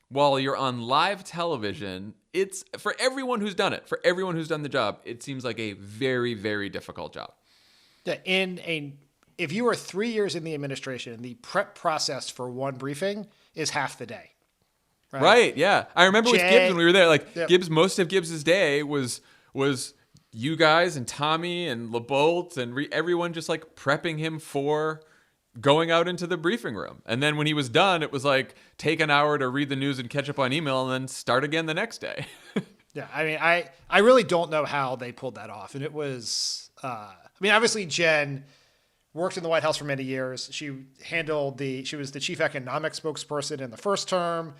while you're on live television. It's for everyone who's done it, for everyone who's done the job, it seems like a very, very difficult job. Yeah, if you are 3 years in the administration, the prep process for one briefing is half the day. Right. Yeah. I remember with Gibbs when we were there, most of Gibbs's day was you guys and Tommy and LeBolt and everyone just like prepping him for going out into the briefing room. And then when he was done, it was like take an hour to read the news and catch up on email and then start again the next day. Yeah, I mean, I really don't know how they pulled that off. And it was, I mean, obviously Jen worked in the White House for many years. She was the chief economic spokesperson in the first term,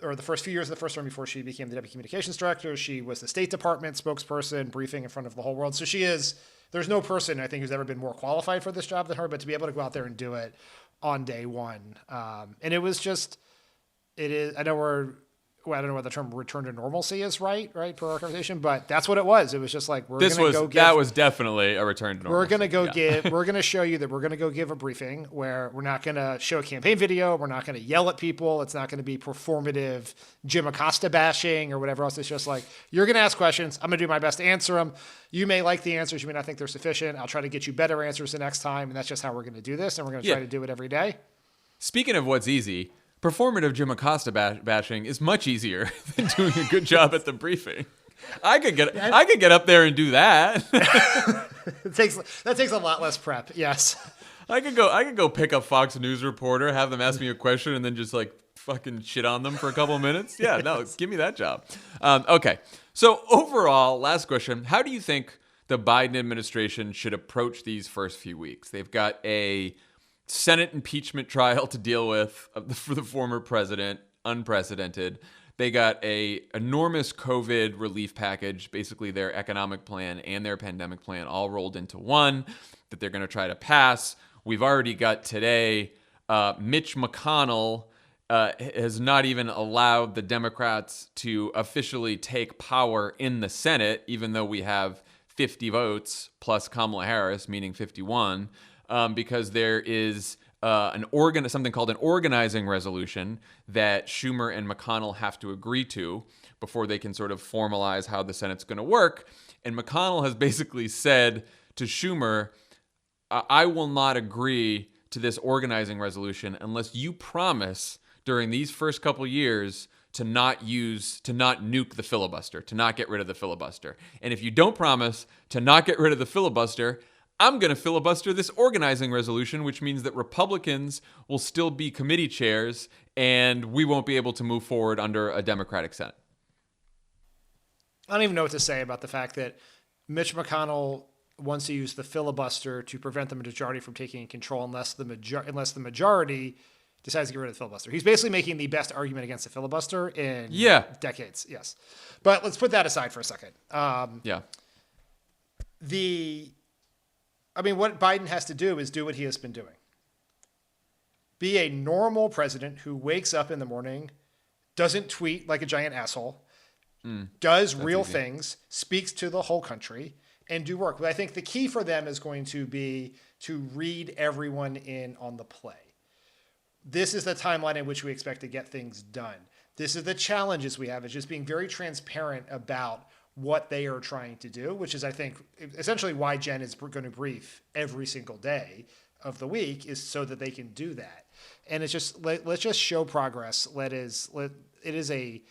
or the first few years of the first term before she became the deputy communications director. She was the State Department spokesperson, briefing in front of the whole world. So there's no person, I think, who's ever been more qualified for this job than her, but to be able to go out there and do it on day one. And it was just, I don't know what the term return to normalcy is, right, for our conversation, but that's what it was. It was just like, that was definitely a return to normalcy. We're going to show you that we're going to go give a briefing where we're not going to show a campaign video. We're not going to yell at people. It's not going to be performative Jim Acosta bashing or whatever else. It's just like, you're going to ask questions. I'm going to do my best to answer them. You may like the answers. You may not think they're sufficient. I'll try to get you better answers the next time. And that's just how we're going to do this. And we're going to try to do it every day. Speaking of what's easy, performative Jim Acosta bashing is much easier than doing a good job at the briefing. I could get up there and do that. That takes a lot less prep. Yes. I could go pick up Fox News reporter, have them ask me a question, and then just like fucking shit on them for a couple of minutes. Yeah, no, give me that job. Okay. So overall, last question: how do you think the Biden administration should approach these first few weeks? They've got a Senate impeachment trial to deal with for the former president, unprecedented. They got a enormous COVID relief package, basically their economic plan and their pandemic plan all rolled into one that they're going to try to pass. We've already got today, Mitch McConnell has not even allowed the Democrats to officially take power in the Senate, even though we have 50 votes plus Kamala Harris, meaning 51. Because there is something called an organizing resolution that Schumer and McConnell have to agree to before they can sort of formalize how the Senate's going to work. And McConnell has basically said to Schumer, I will not agree to this organizing resolution unless you promise during these first couple years to not nuke the filibuster, to not get rid of the filibuster. And if you don't promise to not get rid of the filibuster, I'm going to filibuster this organizing resolution, which means that Republicans will still be committee chairs and we won't be able to move forward under a Democratic Senate. I don't even know what to say about the fact that Mitch McConnell wants to use the filibuster to prevent the majority from taking control unless the majority decides to get rid of the filibuster. He's basically making the best argument against the filibuster in decades. Yes. But let's put that aside for a second. What Biden has to do is do what he has been doing. Be a normal president who wakes up in the morning, doesn't tweet like a giant asshole, does real things, speaks to the whole country, and do work. But I think the key for them is going to be to read everyone in on the play. This is the timeline in which we expect to get things done. This is the challenges we have. It's just being very transparent about what they are trying to do, which is, I think, essentially why Jen is going to brief every single day of the week, is so that they can do that. And it's just, let's just show progress. It is a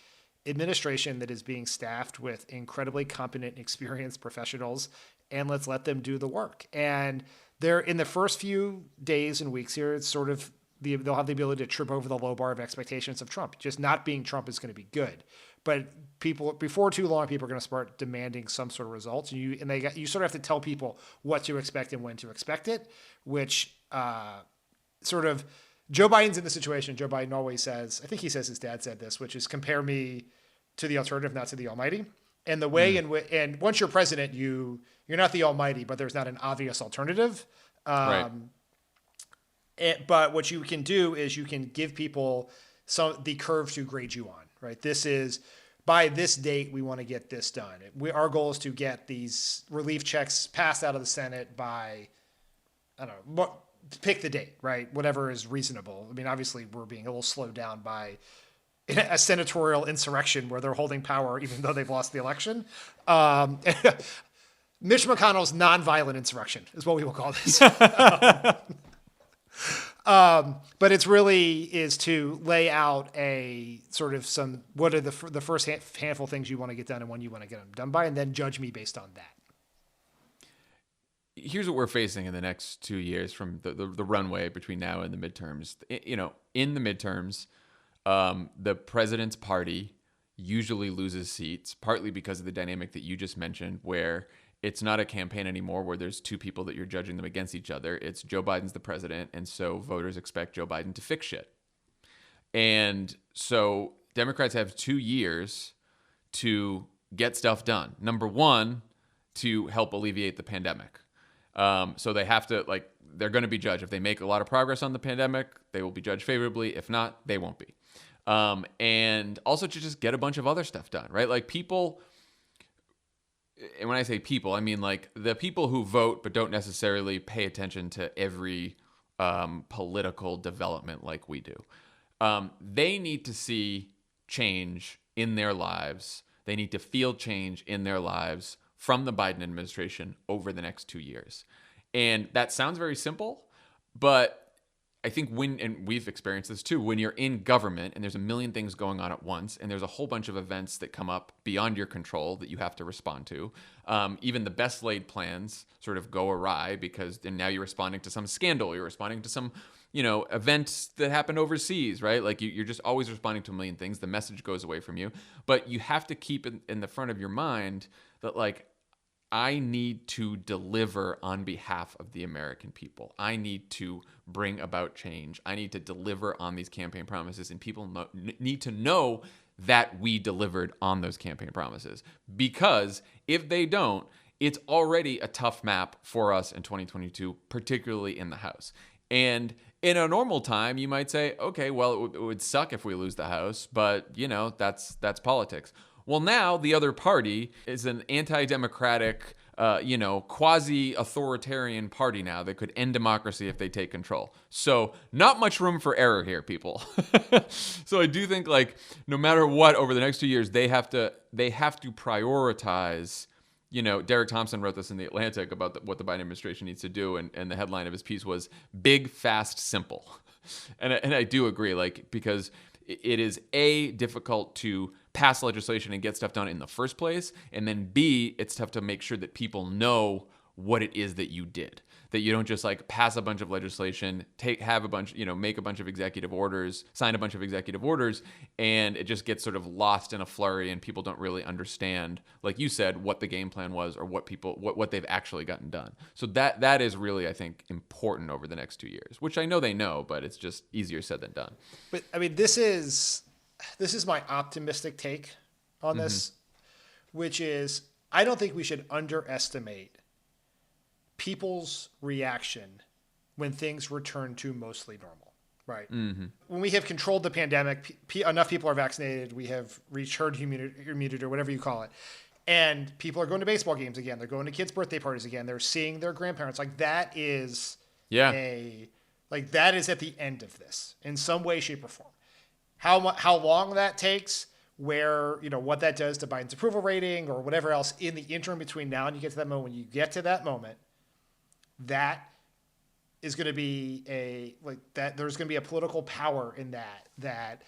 administration that is being staffed with incredibly competent and experienced professionals, and let's let them do the work. And they're in the first few days and weeks here, it's sort of, they'll have the ability to trip over the low bar of expectations of Trump. Just not being Trump is going to be good. But before too long, people are going to start demanding some sort of results. And you sort of have to tell people what to expect and when to expect it, which sort of, Joe Biden's in the situation. Joe Biden always says, I think he says his dad said this, which is compare me to the alternative, not to the almighty. And the way and once you're president, you're not the almighty, but there's not an obvious alternative. Right. But what you can do is you can give people the curve to grade you on, right? This is, by this date, we want to get this done. Our goal is to get these relief checks passed out of the Senate by, I don't know, pick the date, right? Whatever is reasonable. I mean, obviously, we're being a little slowed down by a senatorial insurrection where they're holding power even though they've lost the election. Mitch McConnell's nonviolent insurrection is what we will call this. But it's really is to lay out a sort of what are the first handful of things you want to get done and when you want to get them done by, and then judge me based on that. here's what we're facing in the next 2 years from the runway between now and the midterms. In the midterms, the president's party usually loses seats, partly because of the dynamic that you just mentioned, where it's not a campaign anymore where there's two people that you're judging them against each other. It's Joe Biden's the president, and so voters expect Joe Biden to fix shit. And so Democrats have 2 years to get stuff done. Number one, to help alleviate the pandemic. So they have to, they're going to be judged. If they make a lot of progress on the pandemic, they will be judged favorably. If not, they won't be. And also to just get a bunch of other stuff done, right? Like people, and when I say people, I mean like the people who vote but don't necessarily pay attention to every political development like we do. They need to see change in their lives. They need to feel change in their lives from the Biden administration over the next 2 years. And that sounds very simple, but I think and we've experienced this too, when you're in government and there's a million things going on at once and there's a whole bunch of events that come up beyond your control that you have to respond to, even the best laid plans sort of go awry because then now you're responding to some scandal, you're responding to some, events that happened overseas, right? Like you're just always responding to a million things. The message goes away from you, but you have to keep in the front of your mind that I need to deliver on behalf of the American people. I need to bring about change. I need to deliver on these campaign promises, and people need to know that we delivered on those campaign promises. Because if they don't, it's already a tough map for us in 2022, particularly in the House. And in a normal time, you might say, okay, well, it would suck if we lose the House, but that's politics. Well, now the other party is an anti-democratic, quasi-authoritarian party now that could end democracy if they take control. So not much room for error here, people. So I do think no matter what, over the next 2 years, they have to prioritize. Derek Thompson wrote this in The Atlantic about what the Biden administration needs to do, and the headline of his piece was "Big, Fast, Simple," and I do agree, because it is difficult to pass legislation and get stuff done in the first place, and then B, it's tough to make sure that people know what it is that you did. That you don't just pass a bunch of legislation, make a bunch of executive orders, sign a bunch of executive orders, and it just gets sort of lost in a flurry, and people don't really understand, like you said, what the game plan was or what they've actually gotten done. So that is really, I think, important over the next 2 years, which I know they know, but it's just easier said than done. But I mean, this is my optimistic take on this, which is I don't think we should underestimate people's reaction when things return to mostly normal, right? Mm-hmm. When we have controlled the pandemic, enough people are vaccinated, we have reached herd immunity or whatever you call it, and people are going to baseball games again, they're going to kids' birthday parties again, they're seeing their grandparents. That is that is at the end of this in some way, shape, or form. How long that takes, where, what that does to Biden's approval rating or whatever else in the interim between now and you get to that moment, when you get to that moment, that is going to be there's going to be a political power in that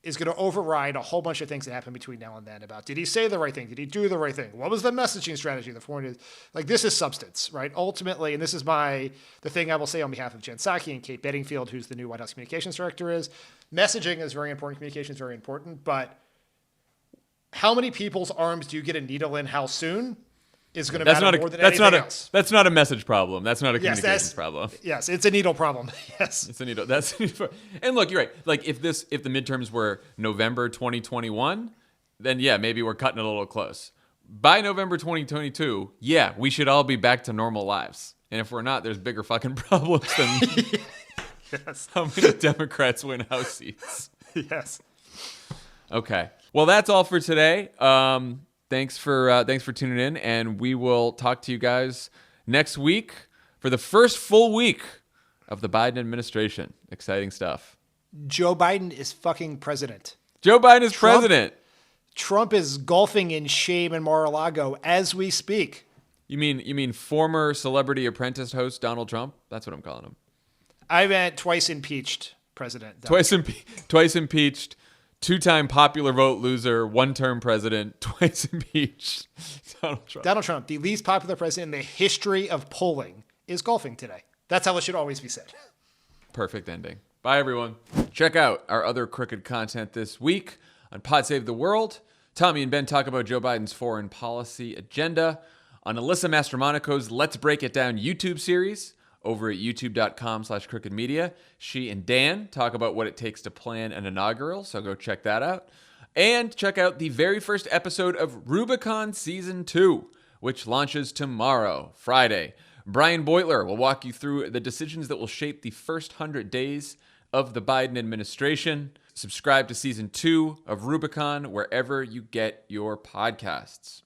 is going to override a whole bunch of things that happen between now and then about, did he say the right thing? Did he do the right thing? What was the messaging strategy? The point is, this is substance, right? Ultimately, and this is the thing I will say on behalf of Jen Psaki and Kate Bedingfield, who's the new White House communications director, is messaging is very important. Communication is very important. But how many people's arms do you get a needle in how soon is going to matter more than anything else. That's not a message problem. That's not a communications problem. Yes, it's a needle problem. Yes. It's a needle. And look, you're right. If the midterms were November 2021, then yeah, maybe we're cutting it a little close. By November 2022, yeah, we should all be back to normal lives. And if we're not, there's bigger fucking problems than yes. How many Democrats win House seats. Yes. Okay. Well, that's all for today. Thanks for tuning in, and we will talk to you guys next week for the first full week of the Biden administration. Exciting stuff. Joe Biden is fucking president. Joe Biden is president. Trump is golfing in shame in Mar-a-Lago as we speak. You mean former Celebrity Apprentice host Donald Trump? That's what I'm calling him. I meant twice impeached president. Twice impeached, Two-time popular vote loser, one-term president, twice impeached, Donald Trump. Donald Trump, the least popular president in the history of polling, is golfing today. That's how it should always be said. Perfect ending. Bye, everyone. Check out our other crooked content this week on Pod Save the World. Tommy and Ben talk about Joe Biden's foreign policy agenda. On Alyssa Mastromonaco's Let's Break It Down YouTube series over at youtube.com/crookedmedia. She and Dan talk about what it takes to plan an inaugural, so go check that out. And check out the very first episode of Rubicon Season 2, which launches tomorrow, Friday. Brian Beutler will walk you through the decisions that will shape the first 100 days of the Biden administration. Subscribe to Season 2 of Rubicon wherever you get your podcasts.